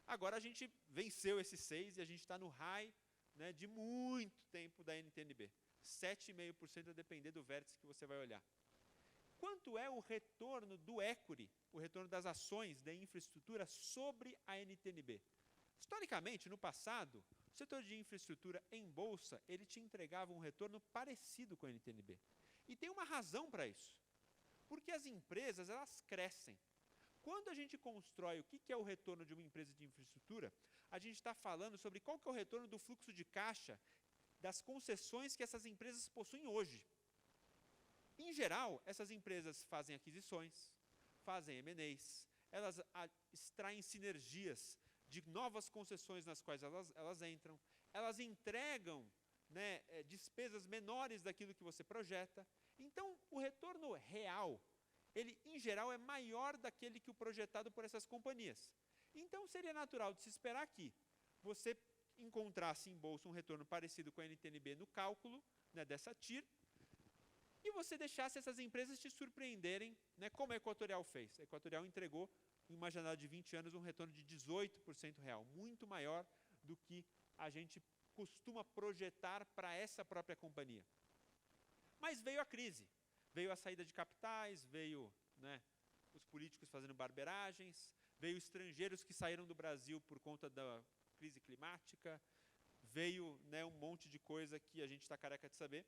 Agora a gente venceu esse 6% e a gente está no high, né, de muito tempo da NTNB. 7,5% a depender do vértice que você vai olhar. Quanto é o retorno do equity, o retorno das ações da infraestrutura sobre a NTNB? Historicamente, no passado, o setor de infraestrutura em bolsa, ele te entregava um retorno parecido com a NTNB. E tem uma razão para isso. Porque as empresas, elas crescem. Quando a gente constrói o que é o retorno de uma empresa de infraestrutura, a gente está falando sobre qual que é o retorno do fluxo de caixa das concessões que essas empresas possuem hoje. Em geral, essas empresas fazem aquisições, fazem M&As, elas extraem sinergias de novas concessões nas quais elas entram, elas entregam, né, despesas menores daquilo que você projeta. Então, o retorno real, ele, em geral, é maior daquele que o projetado por essas companhias. Então, seria natural de se esperar que você encontrasse em bolsa um retorno parecido com a NTNB no cálculo, né, dessa TIR, e você deixasse essas empresas te surpreenderem, né, como a Equatorial fez. A Equatorial entregou, em uma janela de 20 anos, um retorno de 18% real, muito maior do que a gente costuma projetar para essa própria companhia. Mas veio a crise, veio a saída de capitais, veio, né, os políticos fazendo barberagens, veio estrangeiros que saíram do Brasil por conta da crise climática, veio, né, um monte de coisa que a gente está careca de saber.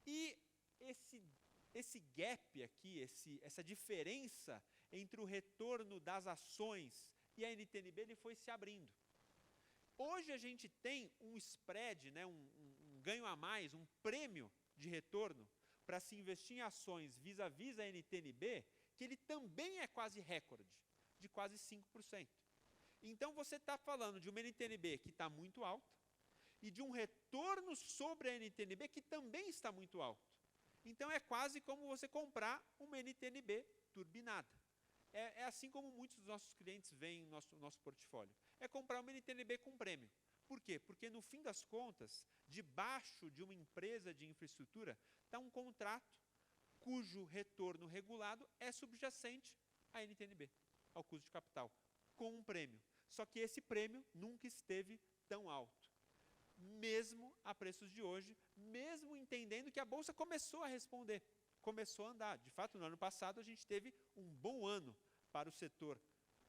E esse gap aqui, essa diferença entre o retorno das ações e a NTNB, ele foi se abrindo. Hoje a gente tem um spread, né, um ganho a mais, um prêmio de retorno para se investir em ações vis-à-vis a NTNB, que ele também é quase recorde, de quase 5%. Então você está falando de uma NTNB que está muito alta e de um retorno sobre a NTNB que também está muito alto. Então é quase como você comprar uma NTNB turbinada. É assim como muitos dos nossos clientes veem no nosso portfólio. É comprar uma NTNB com prêmio. Por quê? Porque, no fim das contas, debaixo de uma empresa de infraestrutura, está um contrato cujo retorno regulado é subjacente à NTNB, ao custo de capital, com um prêmio. Só que esse prêmio nunca esteve tão alto. Mesmo a preços de hoje, mesmo entendendo que a Bolsa começou a responder, começou a andar. De fato, no ano passado, a gente teve um bom ano para o setor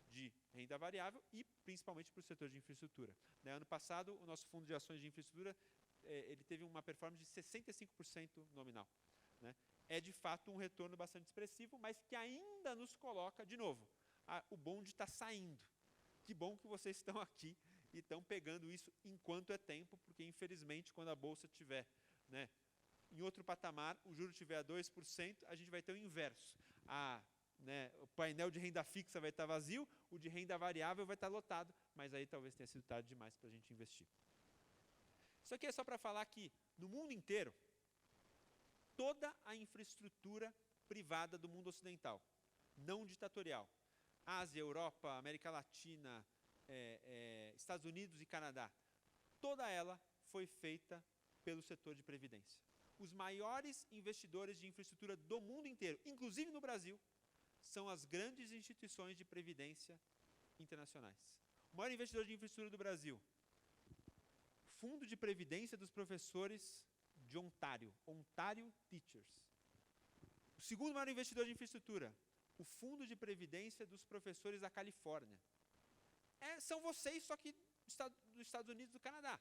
de renda variável e principalmente para o setor de infraestrutura. Ano passado, o nosso fundo de ações de infraestrutura ele teve uma performance de 65% nominal. É, de fato, um retorno bastante expressivo, mas que ainda nos coloca, de novo, o bonde está saindo. Que bom que vocês estão aqui e estão pegando isso enquanto é tempo, porque, infelizmente, quando a Bolsa estiver, né, em outro patamar, o juro estiver a 2%, a gente vai ter o inverso. O painel de renda fixa vai estar vazio, o de renda variável vai estar lotado, mas aí talvez tenha sido tarde demais para a gente investir. Isso aqui é só para falar que, no mundo inteiro, toda a infraestrutura privada do mundo ocidental, não ditatorial, Ásia, Europa, América Latina, Estados Unidos e Canadá, toda ela foi feita pelo setor de previdência. Os maiores investidores de infraestrutura do mundo inteiro, inclusive no Brasil, são as grandes instituições de previdência internacionais. O maior investidor de infraestrutura do Brasil, Fundo de Previdência dos Professores de Ontário, Ontario Teachers. O segundo maior investidor de infraestrutura, o Fundo de Previdência dos Professores da Califórnia. São vocês, só que dos Estados Unidos e do Canadá.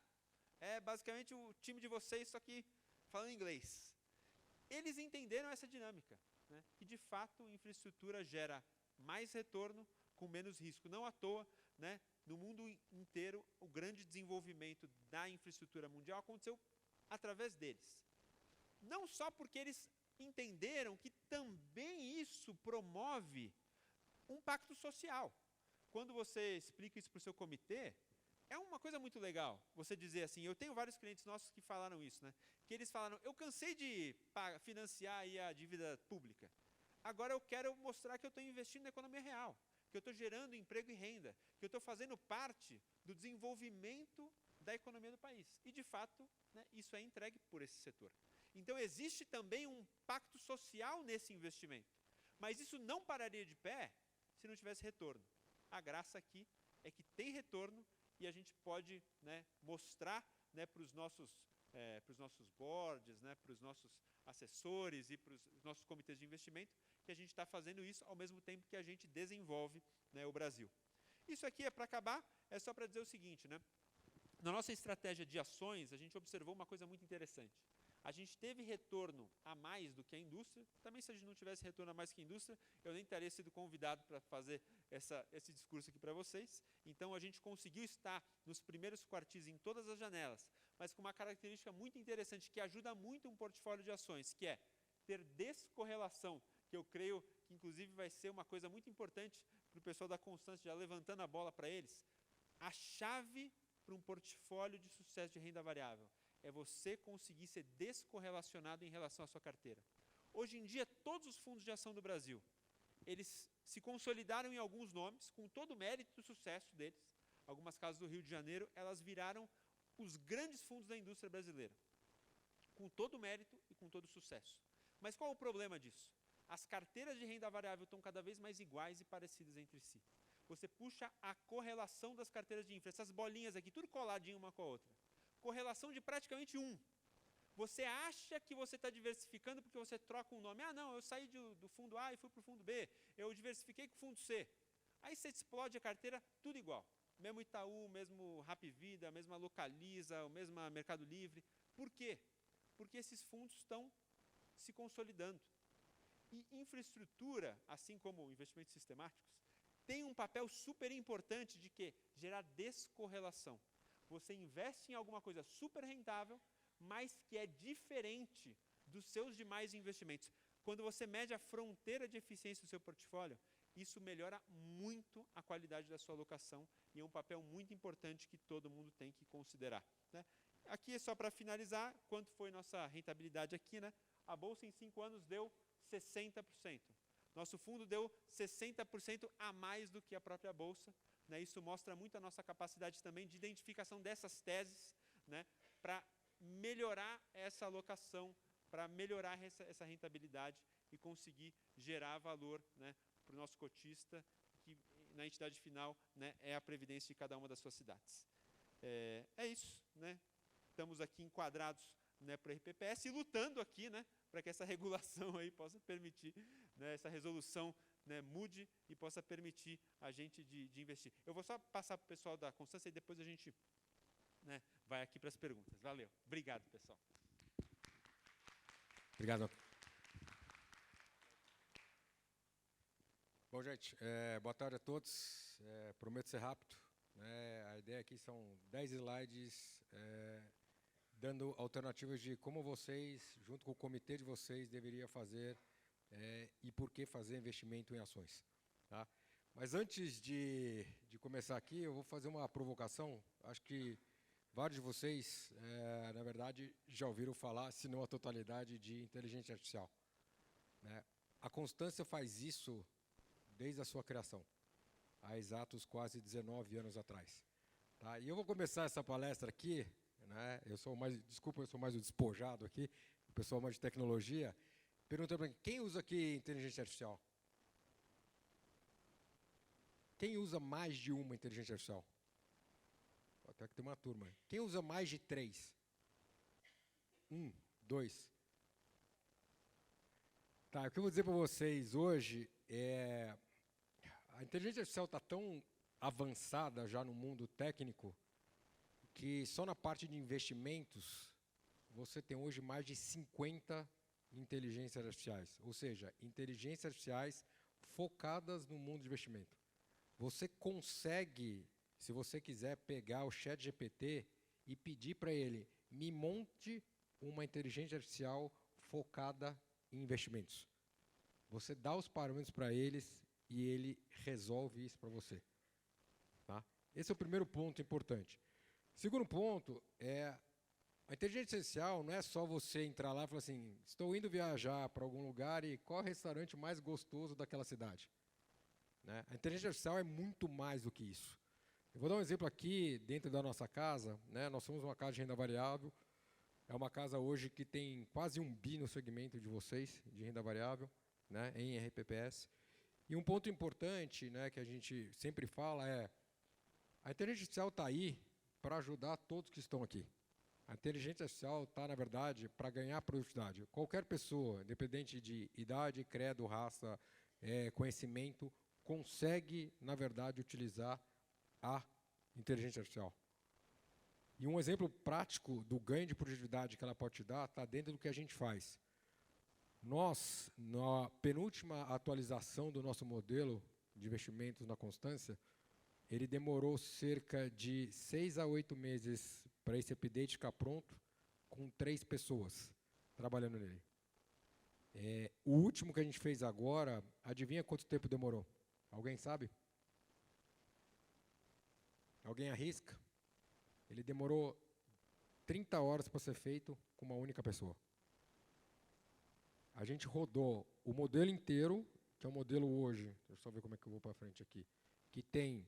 É basicamente o time de vocês, só que falando inglês. Eles entenderam essa dinâmica, né? Que, de fato, infraestrutura gera mais retorno com menos risco. Não à toa, né, no mundo inteiro, o grande desenvolvimento da infraestrutura mundial aconteceu através deles. Não só porque eles entenderam que também isso promove um pacto social. Quando você explica isso para o seu comitê, é uma coisa muito legal você dizer assim, eu tenho vários clientes nossos que falaram isso, né? Que eles falaram, eu cansei de financiar aí a dívida pública. Agora eu quero mostrar que eu estou investindo na economia real, que eu estou gerando emprego e renda, que eu estou fazendo parte do desenvolvimento da economia do país. E, de fato, né, isso é entregue por esse setor. Então, existe também um pacto social nesse investimento. Mas isso não pararia de pé se não tivesse retorno. A graça aqui é que tem retorno e a gente pode, né, mostrar, né, para os nossos boards, né, para os nossos assessores e para os nossos comitês de investimento que a gente está fazendo isso ao mesmo tempo que a gente desenvolve, né, o Brasil. Isso aqui é para acabar, é só para dizer o seguinte, né? Na nossa estratégia de ações, a gente observou uma coisa muito interessante. A gente teve retorno a mais do que a indústria. Também, se a gente não tivesse retorno a mais que a indústria, eu nem teria sido convidado para fazer esse discurso aqui para vocês. Então, a gente conseguiu estar nos primeiros quartis em todas as janelas, mas com uma característica muito interessante que ajuda muito um portfólio de ações, que é ter descorrelação, que eu creio que, inclusive, vai ser uma coisa muito importante para o pessoal da Constância, já levantando a bola para eles. A chave para um portfólio de sucesso de renda variável é você conseguir ser descorrelacionado em relação à sua carteira. Hoje em dia, todos os fundos de ação do Brasil, eles se consolidaram em alguns nomes, com todo o mérito do sucesso deles. Algumas casas do Rio de Janeiro, elas viraram os grandes fundos da indústria brasileira, com todo o mérito e com todo o sucesso. Mas qual o problema disso? As carteiras de renda variável estão cada vez mais iguais e parecidas entre si. Você puxa a correlação das carteiras de infra, essas bolinhas aqui, tudo coladinho uma com a outra. Correlação de praticamente 1. Você acha que você está diversificando porque você troca um nome. Ah, não, eu saí do fundo A e fui para o fundo B. Eu diversifiquei com o fundo C. Aí você explode a carteira, tudo igual. Mesmo Itaú, mesmo Rapvida, mesma Localiza, o mesmo Mercado Livre. Por quê? Porque esses fundos estão se consolidando. E infraestrutura, assim como investimentos sistemáticos, tem um papel super importante de quê? Gerar descorrelação. Você investe em alguma coisa super rentável, mas que é diferente dos seus demais investimentos. Quando você mede a fronteira de eficiência do seu portfólio, isso melhora muito a qualidade da sua alocação e é um papel muito importante que todo mundo tem que considerar, né? Aqui é só para finalizar, quanto foi nossa rentabilidade aqui, né? A Bolsa em 5 anos deu 60%. Nosso fundo deu 60% a mais do que a própria Bolsa, né? Isso mostra muito a nossa capacidade também de identificação dessas teses, né? Para melhorar essa alocação, para melhorar essa rentabilidade e conseguir gerar valor, né, para o nosso cotista, que na entidade final, né, é a previdência de cada uma das suas cidades. É isso, né? Estamos aqui enquadrados, né, para a RPPS e lutando aqui, né, para que essa regulação aí possa permitir, né, essa resolução, né, mude e possa permitir a gente de investir. Eu vou só passar para o pessoal da Constância e depois a gente, né, vai aqui para as perguntas. Valeu. Obrigado, pessoal. Obrigado. Bom, gente, boa tarde a todos. Prometo ser rápido, né? A ideia aqui são 10 slides dando alternativas de como vocês, junto com o comitê de vocês, deveriam fazer e por que fazer investimento em ações. Tá? Mas antes de começar aqui, eu vou fazer uma provocação. Acho que vários de vocês, na verdade, já ouviram falar, se não a totalidade, de inteligência artificial, né? A Constância faz isso desde a sua criação, há exatos quase 19 anos atrás. Tá? E eu vou começar essa palestra aqui, né? Eu sou mais o despojado aqui, o pessoal mais de tecnologia, perguntando para mim, quem usa aqui inteligência artificial? Quem usa mais de uma inteligência artificial? Até que tem uma turma. Quem usa mais de 3? 1, 2. Tá, o que eu vou dizer para vocês hoje é... A inteligência artificial está tão avançada já no mundo técnico que só na parte de investimentos você tem hoje mais de 50 inteligências artificiais. Ou seja, inteligências artificiais focadas no mundo de investimento. Você consegue, se você quiser, pegar o ChatGPT e pedir para ele, me monte uma inteligência artificial focada em investimentos. Você dá os parâmetros para eles e ele resolve isso para você. Tá? Esse é o primeiro ponto importante. Segundo ponto é, a inteligência artificial não é só você entrar lá e falar assim, estou indo viajar para algum lugar e qual é o restaurante mais gostoso daquela cidade? Né? A inteligência artificial é muito mais do que isso. Eu vou dar um exemplo aqui, dentro da nossa casa, né? Nós somos uma casa de renda variável, é uma casa hoje que tem quase 1 bi no segmento de vocês, de renda variável, né? Em RPPS. E um ponto importante, né, que a gente sempre fala é, a inteligência artificial está aí para ajudar todos que estão aqui. A inteligência artificial está, na verdade, para ganhar produtividade. Qualquer pessoa, independente de idade, credo, raça, conhecimento, consegue, na verdade, utilizar a inteligência artificial. E um exemplo prático do ganho de produtividade que ela pode te dar está dentro do que a gente faz. Nós, na penúltima atualização do nosso modelo de investimentos na Constância, ele demorou cerca de 6 a 8 meses para esse update ficar pronto, com 3 pessoas trabalhando nele. O último que a gente fez agora, adivinha quanto tempo demorou? Alguém sabe? Alguém arrisca? Ele demorou 30 horas para ser feito com uma única pessoa. A gente rodou o modelo inteiro, que é o modelo hoje, deixa eu só ver como é que eu vou para frente aqui, que tem,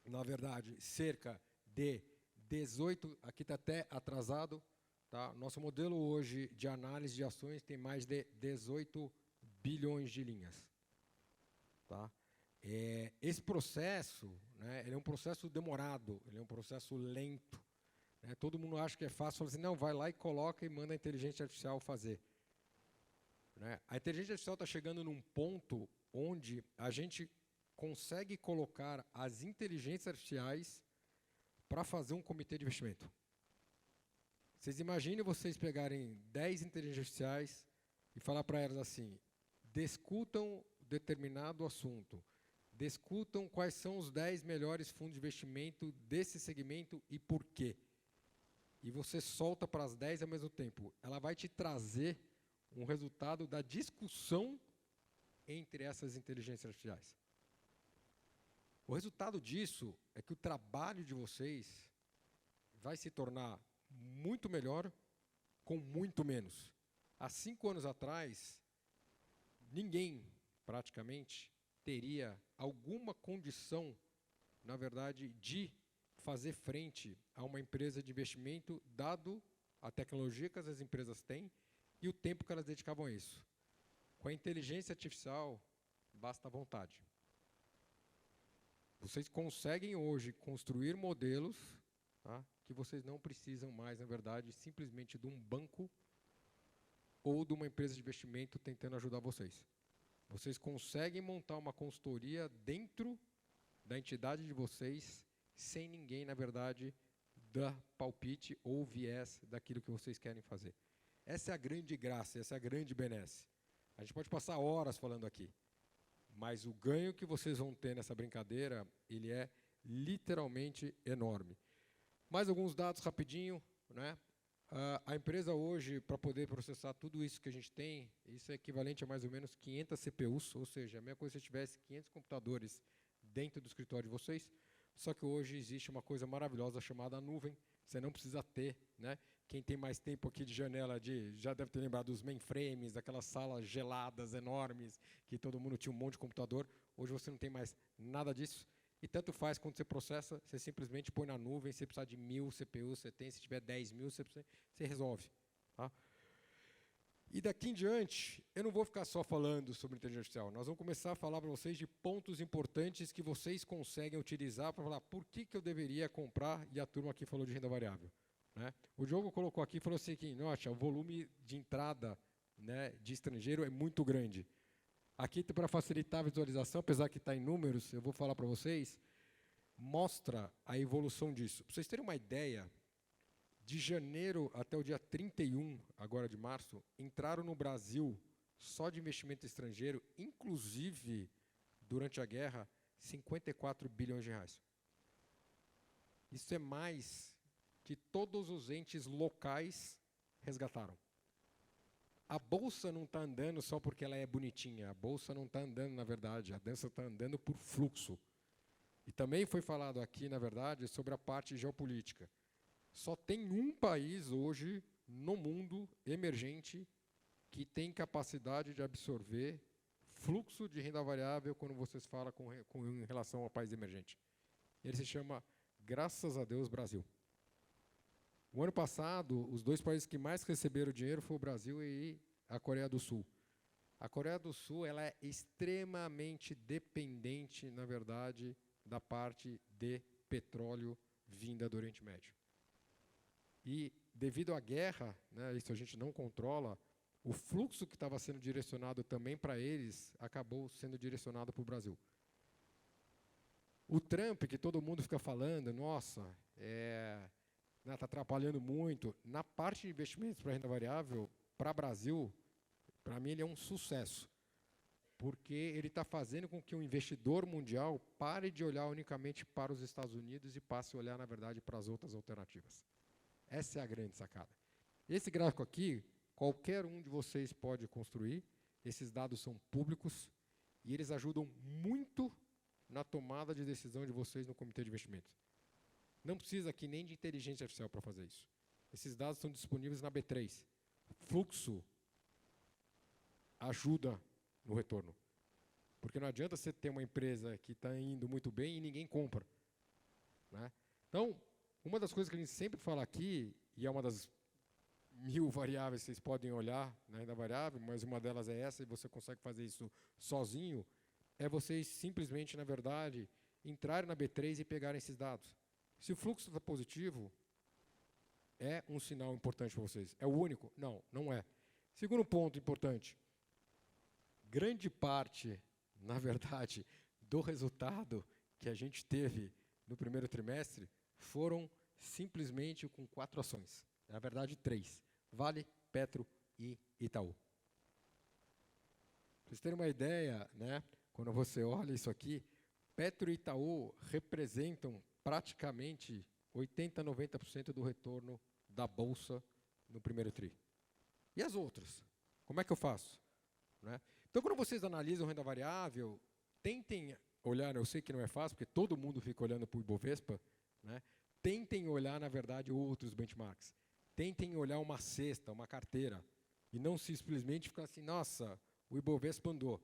na verdade, cerca de 18, aqui está até atrasado, Tá? Nosso modelo hoje de análise de ações tem mais de 18 bilhões de linhas. Tá? Esse processo, né, ele é um processo demorado, ele é um processo lento. Né? Todo mundo acha que é fácil, fala assim, não, vai lá e coloca e manda a inteligência artificial fazer. Né? A inteligência artificial está chegando num ponto onde a gente consegue colocar as inteligências artificiais para fazer um comitê de investimento. Vocês imaginem vocês pegarem 10 inteligências artificiais e falar para elas assim, discutam determinado assunto, discutam quais são os 10 melhores fundos de investimento desse segmento e por quê. E você solta para as 10 ao mesmo tempo. Ela vai te trazer um resultado da discussão entre essas inteligências artificiais. O resultado disso é que o trabalho de vocês vai se tornar muito melhor com muito menos. Há 5 anos atrás, ninguém, praticamente, teria alguma condição, na verdade, de fazer frente a uma empresa de investimento, dado a tecnologia que as empresas têm e o tempo que elas dedicavam a isso. Com a inteligência artificial, basta a vontade. Vocês conseguem hoje construir modelos, tá, que vocês não precisam mais, na verdade, simplesmente de um banco ou de uma empresa de investimento tentando ajudar vocês. Vocês conseguem montar uma consultoria dentro da entidade de vocês, sem ninguém, na verdade, dar palpite ou viés daquilo que vocês querem fazer. Essa é a grande graça, essa é a grande benesse. A gente pode passar horas falando aqui, mas o ganho que vocês vão ter nessa brincadeira, ele é literalmente enorme. Mais alguns dados rapidinho, né? A empresa hoje, para poder processar tudo isso que a gente tem, isso é equivalente a mais ou menos 500 CPUs, ou seja, a mesma coisa se eu tivesse 500 computadores dentro do escritório de vocês, só que hoje existe uma coisa maravilhosa chamada nuvem, você não precisa ter, né? Quem tem mais tempo aqui de janela, já deve ter lembrado dos mainframes, daquelas salas geladas enormes, que todo mundo tinha um monte de computador, hoje você não tem mais nada disso, e tanto faz quando você processa, você simplesmente põe na nuvem, se precisar de 1000 CPUs, você tem, se tiver 10.000, você resolve. Tá? E daqui em diante, eu não vou ficar só falando sobre inteligência artificial, nós vamos começar a falar para vocês de pontos importantes que vocês conseguem utilizar para falar por que eu deveria comprar, e a turma aqui falou de renda variável. Né? O Diogo colocou aqui e falou assim, nossa, o volume de entrada, né, de estrangeiro é muito grande. Aqui, para facilitar a visualização, apesar que está em números, eu vou falar para vocês, mostra a evolução disso. Para vocês terem uma ideia, de janeiro até o dia 31, agora de março, entraram no Brasil, só de investimento estrangeiro, inclusive durante a guerra, 54 bilhões de reais. Isso é mais que todos os entes locais resgataram. A bolsa não está andando só porque ela é bonitinha. A bolsa não está andando, na verdade. A dança está andando por fluxo. E também foi falado aqui, na verdade, sobre a parte geopolítica. Só tem um país hoje no mundo emergente que tem capacidade de absorver fluxo de renda variável quando vocês falam em relação ao país emergente. Ele se chama, graças a Deus, Brasil. O ano passado, os 2 países que mais receberam dinheiro foram o Brasil e a Coreia do Sul. A Coreia do Sul ela é extremamente dependente, na verdade, da parte de petróleo vinda do Oriente Médio. E, devido à guerra, né, isso a gente não controla, o fluxo que estava sendo direcionado também para eles acabou sendo direcionado para o Brasil. O Trump, que todo mundo fica falando, nossa, está atrapalhando muito. Na parte de investimentos para renda variável, para o Brasil, para mim ele é um sucesso. Porque ele está fazendo com que o investidor mundial pare de olhar unicamente para os Estados Unidos e passe a olhar, na verdade, para as outras alternativas. Essa é a grande sacada. Esse gráfico aqui, qualquer um de vocês pode construir. Esses dados são públicos e eles ajudam muito na tomada de decisão de vocês no comitê de investimentos. Não precisa aqui nem de inteligência artificial para fazer isso. Esses dados estão disponíveis na B3. Fluxo ajuda no retorno. Porque não adianta você ter uma empresa que está indo muito bem e ninguém compra. Né? Então, uma das coisas que a gente sempre fala aqui, e é uma das 1000 variáveis vocês podem olhar na renda variável, mas uma delas é essa, e você consegue fazer isso sozinho, é vocês simplesmente, na verdade, entrarem na B3 e pegarem esses dados. Se o fluxo está positivo, é um sinal importante para vocês. É o único? Não, não é. Segundo ponto importante, grande parte, na verdade, do resultado que a gente teve no primeiro trimestre foram simplesmente com 4 ações. Na verdade, 3. Vale, Petro e Itaú. Para vocês terem uma ideia, né, quando você olha isso aqui, Petro e Itaú representam praticamente 80%, 90% do retorno da Bolsa no primeiro TRI. E as outras? Como é que eu faço? Né? Então, quando vocês analisam renda variável, tentem olhar, eu sei que não é fácil, porque todo mundo fica olhando para o Ibovespa, né? Tentem olhar, na verdade, outros benchmarks. Tentem olhar uma cesta, uma carteira, e não simplesmente ficar assim, nossa, o Ibovespa andou.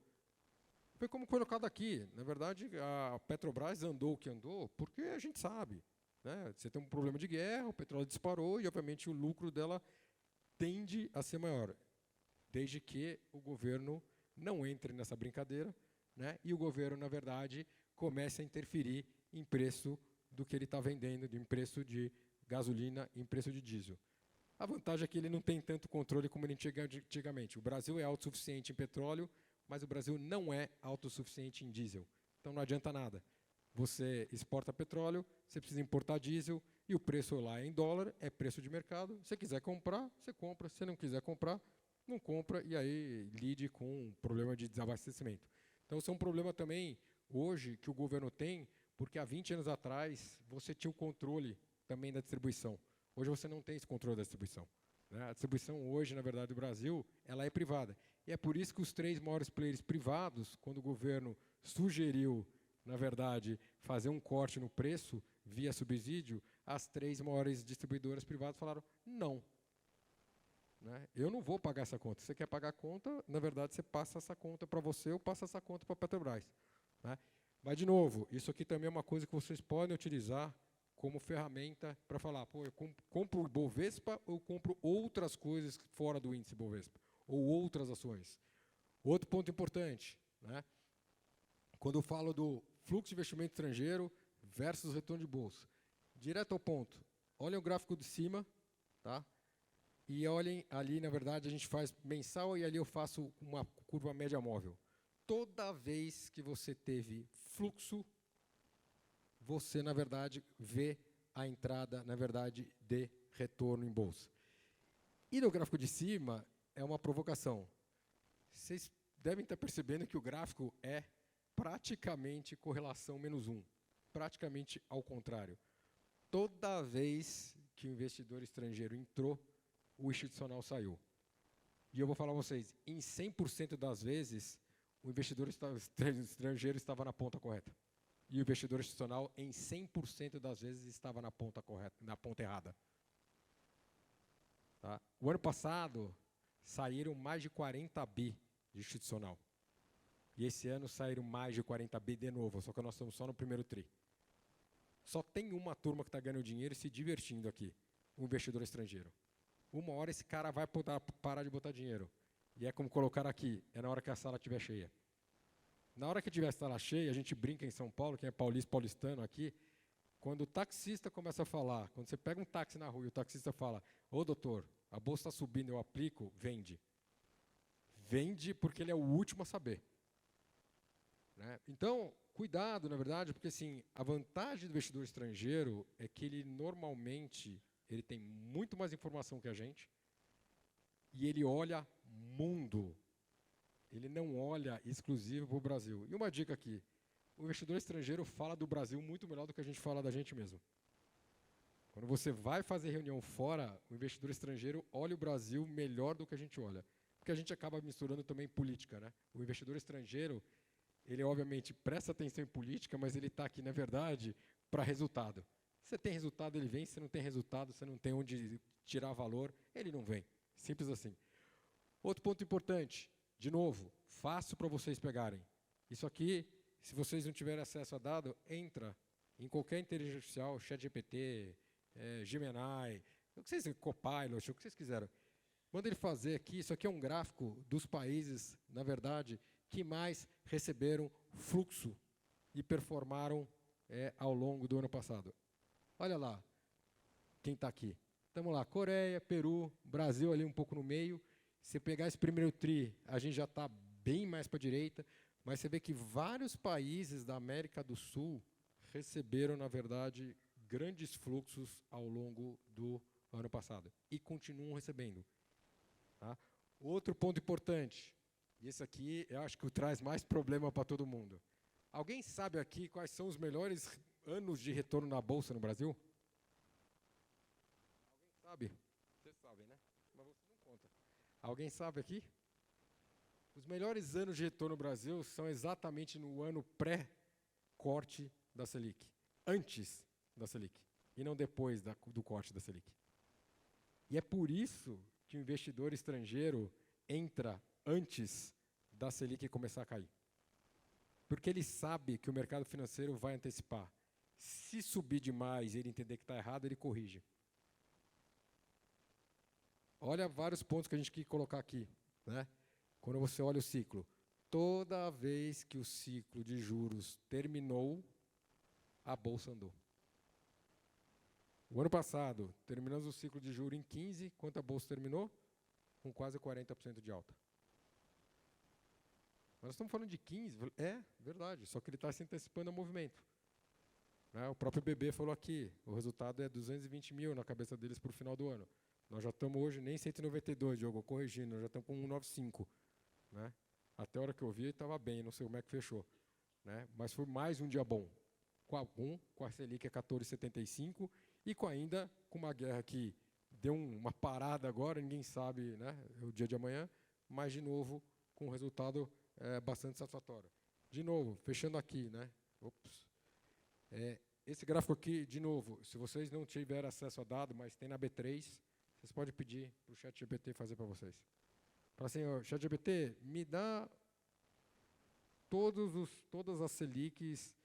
Foi como colocado aqui. Na verdade, a Petrobras andou o que andou, porque a gente sabe. Né? Você tem um problema de guerra, o petróleo disparou, e, obviamente, o lucro dela tende a ser maior, desde que o governo não entre nessa brincadeira, né? E o governo, na verdade, comece a interferir em preço do que ele está vendendo, em preço de gasolina, em preço de diesel. A vantagem é que ele não tem tanto controle como ele tinha antigamente. O Brasil é autossuficiente em petróleo, mas o Brasil não é autossuficiente em diesel. Então não adianta nada. Você exporta petróleo, você precisa importar diesel, e o preço lá é em dólar, é preço de mercado. Se você quiser comprar, você compra. Se não quiser comprar, não compra, e aí lide com um problema de desabastecimento. Então, isso é um problema também, hoje, que o governo tem, porque há 20 anos atrás, você tinha o controle também da distribuição. Hoje você não tem esse controle da distribuição. Né? A distribuição hoje, na verdade, do Brasil, ela é privada. E é por isso que os 3 maiores players privados, quando o governo sugeriu, na verdade, fazer um corte no preço via subsídio, as 3 maiores distribuidoras privadas falaram não. Né? Eu não vou pagar essa conta. Se você quer pagar a conta, na verdade, você passa essa conta para você ou passa essa conta para a Petrobras. Né? Mas, de novo, isso aqui também é uma coisa que vocês podem utilizar como ferramenta para falar, pô, eu compro o Bovespa ou compro outras coisas fora do índice Bovespa, ou outras ações. Outro ponto importante, né? Quando eu falo do fluxo de investimento estrangeiro versus retorno de bolsa, direto ao ponto, olhem o gráfico de cima, tá? E olhem ali, na verdade, a gente faz mensal e ali eu faço uma curva média móvel. Toda vez que você teve fluxo, você, na verdade, vê a entrada, na verdade, de retorno em bolsa. E no gráfico de cima, é uma provocação. Vocês devem estar percebendo que o gráfico é praticamente correlação -1. Praticamente ao contrário. Toda vez que o investidor estrangeiro entrou, o institucional saiu. E eu vou falar a vocês, em 100% das vezes, o investidor estrangeiro estava na ponta correta. E o investidor institucional, em 100% das vezes, estava na ponta correta, na ponta errada. Tá? O ano passado, saíram mais de 40 bi de institucional. E esse ano saíram mais de 40 bi de novo, só que nós estamos só no primeiro TRI. Só tem uma turma que está ganhando dinheiro e se divertindo aqui, o investidor estrangeiro. Uma hora esse cara vai parar de botar dinheiro. E é como colocar aqui, é na hora que a sala estiver cheia. Na hora que tiver a sala cheia, a gente brinca em São Paulo, quem é paulistano aqui, quando o taxista começa a falar, quando você pega um táxi na rua e o taxista fala, ô doutor, a bolsa está subindo, eu aplico, vende. Vende porque ele é o último a saber. Né? Então, cuidado, na verdade, porque assim, a vantagem do investidor estrangeiro é que ele normalmente ele tem muito mais informação que a gente e ele olha mundo. Ele não olha exclusivo para o Brasil. E uma dica aqui, o investidor estrangeiro fala do Brasil muito melhor do que a gente fala da gente mesmo. Quando você vai fazer reunião fora, o investidor estrangeiro olha o Brasil melhor do que a gente olha. Porque a gente acaba misturando também política. Né? O investidor estrangeiro, ele obviamente presta atenção em política, mas ele está aqui, na verdade, para resultado. Se você tem resultado, ele vem. Se não tem resultado, você não tem onde tirar valor, ele não vem. Simples assim. Outro ponto importante, de novo, fácil para vocês pegarem. Isso aqui, se vocês não tiverem acesso a dado, entra em qualquer inteligência artificial, ChatGPT, Gemini, o que vocês, Copilot, o que vocês quiserem. manda ele fazer aqui, isso aqui é um gráfico dos países, na verdade, que mais receberam fluxo e performaram ao longo do ano passado. Olha lá quem está aqui. Estamos lá, Coreia, Peru, Brasil ali um pouco no meio. Se pegar esse primeiro tri, a gente já está bem mais para a direita, mas você vê que vários países da América do Sul receberam, na verdade, grandes fluxos ao longo do ano passado e continuam recebendo. Tá? Outro ponto importante, e esse aqui eu acho que traz mais problema para todo mundo. Alguém sabe aqui quais são os melhores anos de retorno na Bolsa no Brasil? Alguém sabe? Vocês sabem, né? Mas você não conta. Alguém sabe aqui? Os melhores anos de retorno no Brasil são exatamente no ano pré-corte da Selic, antes da Selic, e não depois do corte da Selic. E é por isso que o investidor estrangeiro entra antes da Selic começar a cair. Porque ele sabe que o mercado financeiro vai antecipar. Se subir demais e ele entender que está errado, ele corrige. Olha vários pontos que a gente quer colocar aqui, né? Quando você olha o ciclo, toda vez que o ciclo de juros terminou, a Bolsa andou. O ano passado, terminamos o ciclo de juros em 15, quanto a Bolsa terminou? Com quase 40% de alta. Nós estamos falando de 15, é verdade, só que ele está se antecipando ao movimento. Né? O próprio BB falou aqui, o resultado é 220 mil na cabeça deles para o final do ano. Nós já estamos hoje nem 192, Diogo, corrigindo, nós já estamos com 195. Né? Até a hora que eu vi, estava bem, não sei como é que fechou. Né? Mas foi mais um dia bom. Com a Selic a 14,75 e ainda com uma guerra que deu uma parada agora, ninguém sabe, né, o dia de amanhã, mas, de novo, com um resultado bastante satisfatório. De novo, fechando aqui, né? Esse gráfico aqui, de novo, se vocês não tiverem acesso a dado, mas tem na B3, vocês podem pedir para o ChatGPT fazer para vocês. Fala assim, ChatGPT, me dá todas as Selics,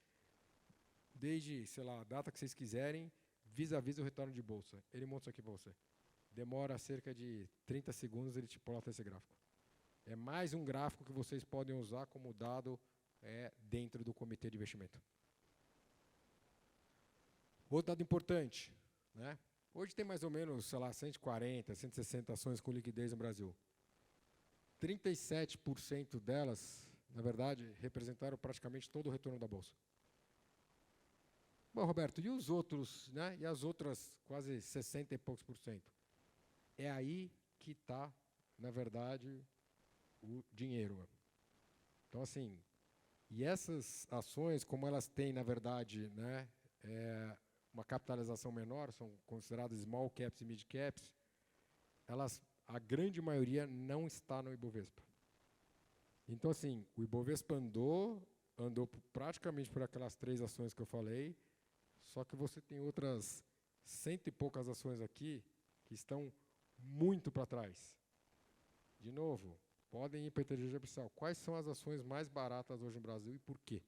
desde, sei lá, a data que vocês quiserem, vis-a-vis o retorno de bolsa. Ele monta isso aqui para você. Demora cerca de 30 segundos, ele te plota esse gráfico. É mais um gráfico que vocês podem usar como dado dentro do comitê de investimento. Outro dado importante, né? Hoje tem mais ou menos, sei lá, 140, 160 ações com liquidez no Brasil. 37% delas, na verdade, representaram praticamente todo o retorno da Bolsa. Bom, Roberto, e os outros, né? E as outras quase 60 e poucos por cento? É aí que está, na verdade, o dinheiro. Então, assim, e essas ações, como elas têm, na verdade, né, uma capitalização menor, são consideradas small caps e mid caps, a grande maioria não está no Ibovespa. Então, assim, o Ibovespa andou praticamente por aquelas 3 ações que eu falei, só que você tem outras 100 e poucas ações aqui que estão muito para trás. De novo, podem ir para a inteligência artificial. Quais são as ações mais baratas hoje no Brasil e por quê?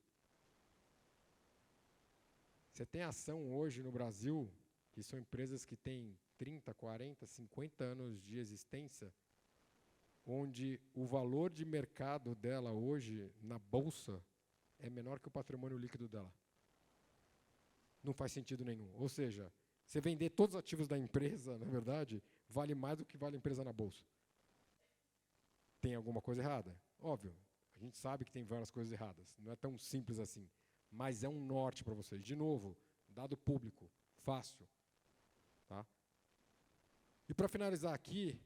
Você tem ação hoje no Brasil, que são empresas que têm 30, 40, 50 anos de existência, onde o valor de mercado dela hoje na Bolsa é menor que o patrimônio líquido dela. Não faz sentido nenhum. Ou seja, você vender todos os ativos da empresa, na verdade, vale mais do que vale a empresa na Bolsa. Tem alguma coisa errada? Óbvio, a gente sabe que tem várias coisas erradas. Não é tão simples assim. Mas é um norte para vocês. De novo, dado público, fácil. Tá? E para finalizar aqui,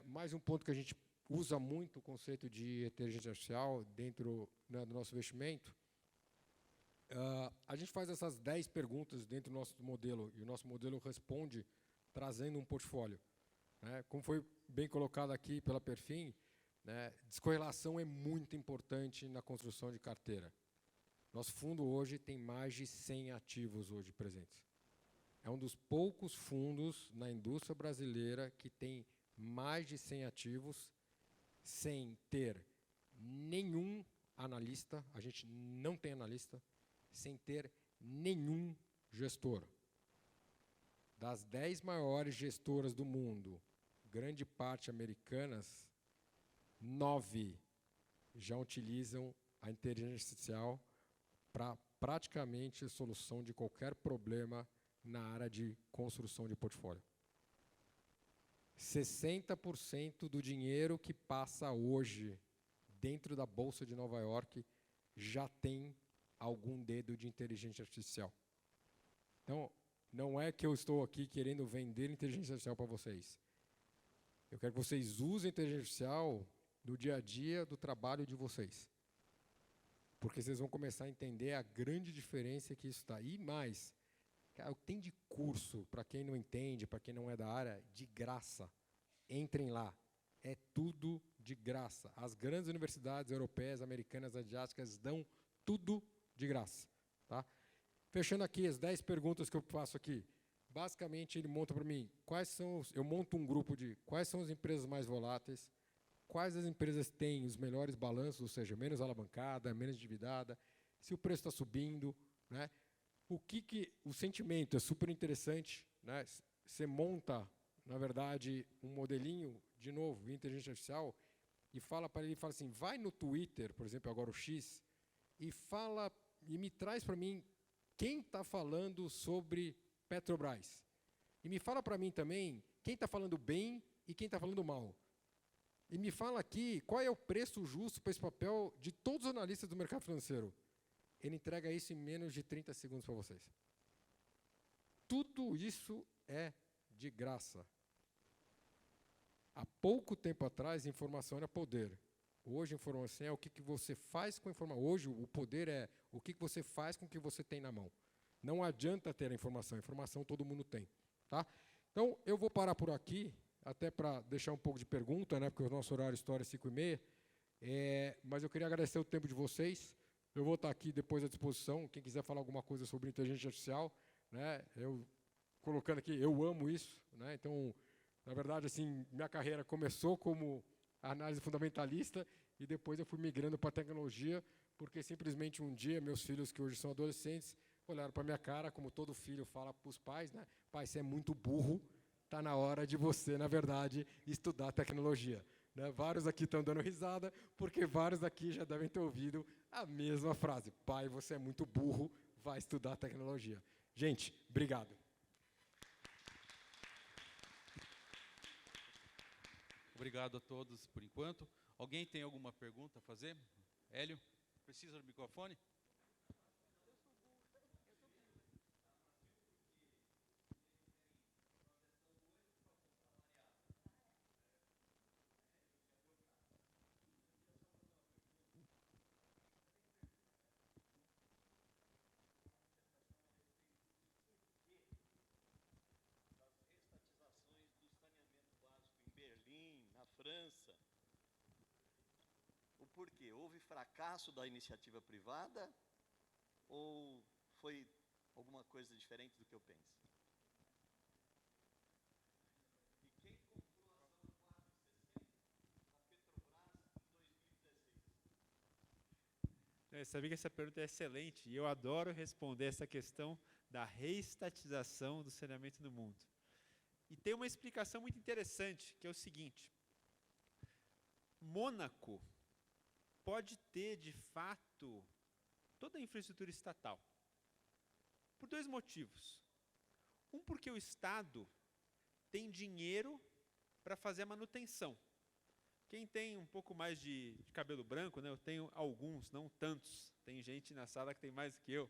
mais um ponto que a gente usa muito o conceito de inteligência artificial dentro, né, do nosso investimento. A gente faz essas 10 perguntas dentro do nosso modelo, e o nosso modelo responde trazendo um portfólio. Né? Como foi bem colocado aqui pela Perfin, né, descorrelação é muito importante na construção de carteira. Nosso fundo hoje tem mais de 100 ativos hoje presentes. É um dos poucos fundos na indústria brasileira que tem mais de 100 ativos sem ter nenhum analista, a gente não tem analista, sem ter nenhum gestor. Das 10 maiores gestoras do mundo, grande parte americanas, 9 já utilizam a inteligência artificial para praticamente a solução de qualquer problema na área de construção de portfólio. 60% do dinheiro que passa hoje dentro da Bolsa de Nova York já tem algum dedo de inteligência artificial. Então, não é que eu estou aqui querendo vender inteligência artificial para vocês. Eu quero que vocês usem a inteligência artificial no dia a dia do trabalho de vocês. Porque vocês vão começar a entender a grande diferença que isso está. E mais, cara, o que tem de curso, para quem não entende, para quem não é da área, de graça. Entrem lá. É tudo de graça. As grandes universidades europeias, americanas, asiáticas dão tudo de graça. Tá? Fechando aqui as 10 perguntas que eu faço aqui. Basicamente, ele monta para mim, eu monto um grupo de quais são as empresas mais voláteis, quais as empresas têm os melhores balanços, ou seja, menos alavancada, menos endividada, se o preço está subindo, né? O sentimento é super interessante, né? Você monta, na verdade, um modelinho, de novo, de inteligência artificial, e fala para ele, fala assim, vai no Twitter, por exemplo, agora o X, e me traz para mim quem está falando sobre Petrobras. E me fala para mim também quem está falando bem e quem está falando mal. E me fala aqui qual é o preço justo para esse papel de todos os analistas do mercado financeiro. Ele entrega isso em menos de 30 segundos para vocês. Tudo isso é de graça. Há pouco tempo atrás, informação era poder. Hoje, informação é o que você faz com a informação. Hoje, o poder é o que você faz com o que você tem na mão. Não adianta ter a informação todo mundo tem. Tá? Então, eu vou parar por aqui, até para deixar um pouco de pergunta, né, porque o nosso horário história é 5h30, mas eu queria agradecer o tempo de vocês. Eu vou estar aqui depois à disposição, quem quiser falar alguma coisa sobre inteligência artificial, né, eu colocando aqui, eu amo isso, né, então, na verdade, assim, minha carreira começou como análise fundamentalista e depois eu fui migrando para a tecnologia, porque simplesmente um dia meus filhos, que hoje são adolescentes, olharam para a minha cara, como todo filho fala para os pais, né, pai, você é muito burro, está na hora de você, na verdade, estudar tecnologia. Né? Vários aqui estão dando risada, porque vários aqui já devem ter ouvido a mesma frase. Pai, você é muito burro, vai estudar tecnologia. Gente, obrigado. Obrigado a todos por enquanto. Alguém tem alguma pergunta a fazer? Hélio, precisa do microfone? França. O porquê? Houve fracasso da iniciativa privada ou foi alguma coisa diferente do que eu penso? E quem comprou a ação 460 da Petrobras em 2016? Eu sabia que essa pergunta é excelente e eu adoro responder essa questão da reestatização do saneamento no mundo. E tem uma explicação muito interessante, que é o seguinte: Mônaco pode ter, de fato, toda a infraestrutura estatal, por 2 motivos. Um, porque o Estado tem dinheiro para fazer a manutenção. Quem tem um pouco mais de cabelo branco, né, eu tenho alguns, não tantos, tem gente na sala que tem mais que eu,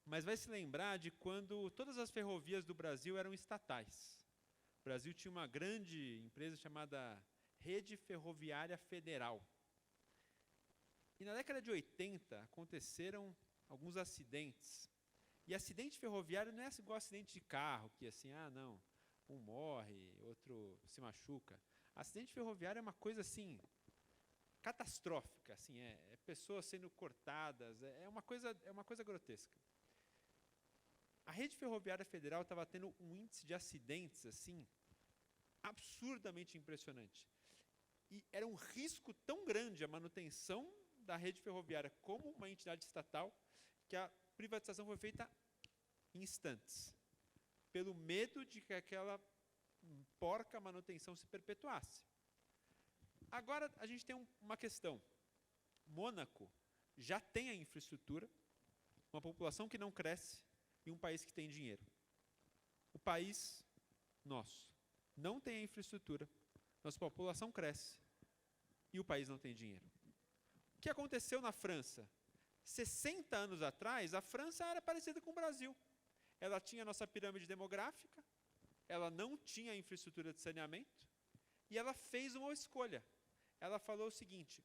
mas vai se lembrar de quando todas as ferrovias do Brasil eram estatais. O Brasil tinha uma grande empresa chamada Rede Ferroviária Federal. E na década de 80 aconteceram alguns acidentes. E acidente ferroviário não é igual acidente de carro, que assim, não, um morre, outro se machuca. Acidente ferroviário é uma coisa assim, catastrófica, assim, é pessoas sendo cortadas, é uma coisa grotesca. A Rede Ferroviária Federal estava tendo um índice de acidentes assim, absurdamente impressionante. E era um risco tão grande a manutenção da rede ferroviária como uma entidade estatal, que a privatização foi feita em instantes, pelo medo de que aquela porca manutenção se perpetuasse. Agora a gente tem uma questão. Mônaco já tem a infraestrutura, uma população que não cresce e um país que tem dinheiro. O país nosso não tem a infraestrutura, nossa população cresce e o país não tem dinheiro. O que aconteceu na França? 60 anos atrás, a França era parecida com o Brasil. Ela tinha a nossa pirâmide demográfica, ela não tinha a infraestrutura de saneamento e ela fez uma escolha. Ela falou o seguinte: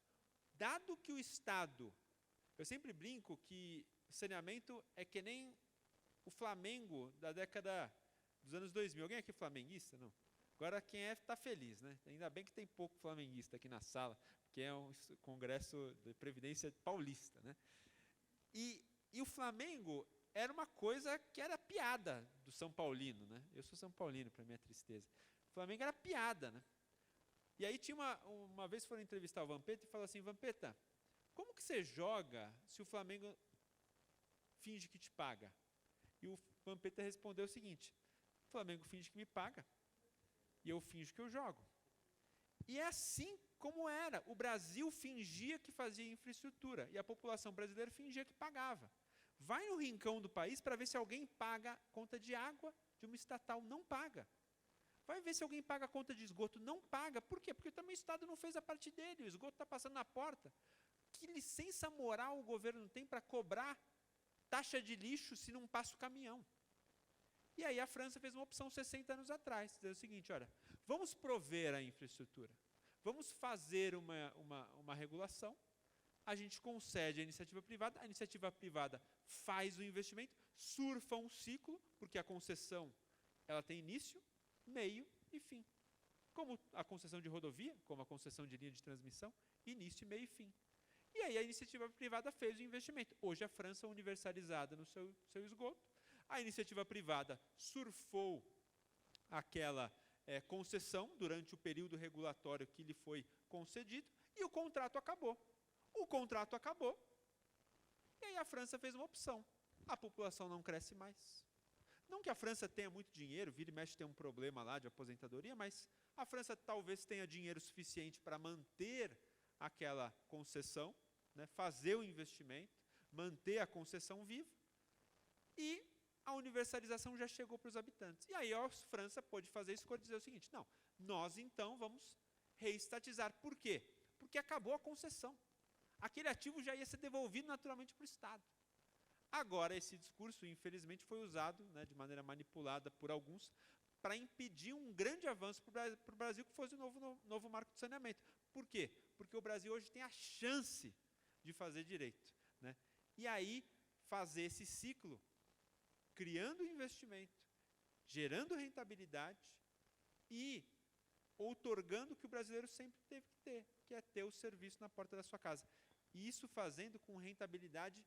dado que o Estado, eu sempre brinco que o saneamento é que nem o Flamengo da década dos anos 2000. Alguém aqui é flamenguista? Não. Agora quem é está feliz, né? Ainda bem que tem pouco flamenguista aqui na sala, porque é um congresso de previdência paulista, né? E o Flamengo era uma coisa que era piada do São Paulino, né? Eu sou São Paulino, para minha tristeza. O Flamengo era piada, né? E aí tinha uma vez foram entrevistar o Vampeta e falaram assim: Vampeta, como que você joga se o Flamengo finge que te paga? E o Vampeta respondeu o seguinte: o Flamengo finge que me paga e eu finjo que eu jogo. E é assim como era. O Brasil fingia que fazia infraestrutura e a população brasileira fingia que pagava. Vai no rincão do país para ver se alguém paga conta de água de uma estatal. Não paga. Vai ver se alguém paga a conta de esgoto. Não paga. Por quê? Porque também o Estado não fez a parte dele. O esgoto está passando na porta. Que licença moral o governo tem para cobrar taxa de lixo se não passa o caminhão? E aí a França fez uma opção 60 anos atrás. Dizer o seguinte: olha, vamos prover a infraestrutura. Vamos fazer uma regulação. A gente concede a iniciativa privada faz o investimento, surfa um ciclo, porque a concessão ela tem início, meio e fim. Como a concessão de rodovia, como a concessão de linha de transmissão, início, meio e fim. E aí a iniciativa privada fez o investimento. Hoje a França é universalizada no seu esgoto. A iniciativa privada surfou aquela concessão durante o período regulatório que lhe foi concedido e o contrato acabou. O contrato acabou e aí a França fez uma opção. A população não cresce mais. Não que a França tenha muito dinheiro, vira e mexe tem um problema lá de aposentadoria, mas a França talvez tenha dinheiro suficiente para manter aquela concessão, né, fazer o investimento, manter a concessão viva, e a universalização já chegou para os habitantes. E aí a França pôde fazer isso e dizer o seguinte: não, nós então vamos reestatizar. Por quê? Porque acabou a concessão. Aquele ativo já ia ser devolvido naturalmente para o Estado. Agora, esse discurso, infelizmente, foi usado, né, de maneira manipulada por alguns, para impedir um grande avanço para o Brasil, que fosse o novo marco de saneamento. Por quê? Porque o Brasil hoje tem a chance de fazer direito, né? E aí, fazer esse ciclo, criando investimento, gerando rentabilidade e outorgando o que o brasileiro sempre teve que ter, que é ter o serviço na porta da sua casa. E isso fazendo com rentabilidade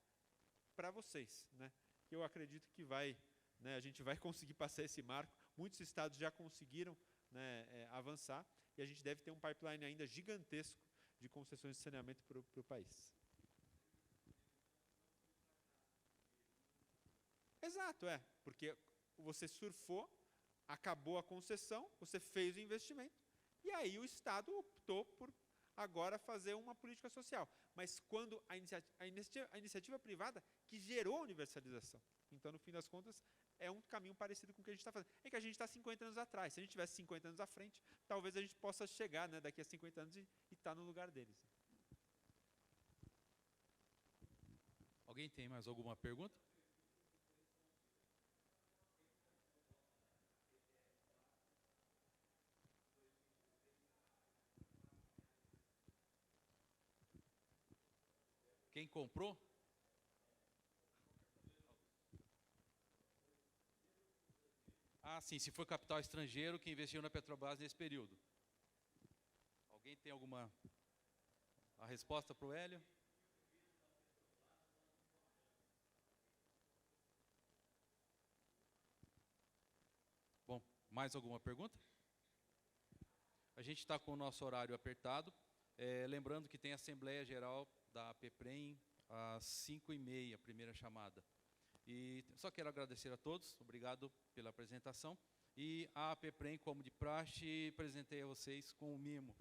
para vocês, né? Eu acredito que a gente vai conseguir passar esse marco. Muitos estados já conseguiram, né, avançar, e a gente deve ter um pipeline ainda gigantesco de concessões de saneamento para o país. Exato, porque você surfou, acabou a concessão, você fez o investimento, e aí o Estado optou por agora fazer uma política social. Mas quando a iniciativa privada que gerou a universalização. Então, no fim das contas, é um caminho parecido com o que a gente está fazendo. É que a gente está 50 anos atrás. Se a gente tivesse 50 anos à frente, talvez a gente possa chegar, né, daqui a 50 anos e estar no lugar deles. Alguém tem mais alguma pergunta? Quem comprou? Ah, sim, se for capital estrangeiro que investiu na Petrobras nesse período. Alguém tem alguma a resposta para o Hélio? Bom, mais alguma pergunta? A gente está com o nosso horário apertado. Lembrando que tem Assembleia Geral da APPREM às 5h30, a primeira chamada. E só quero agradecer a todos, obrigado pela apresentação. E a APPREM, como de praxe, apresentei a vocês com o mimo.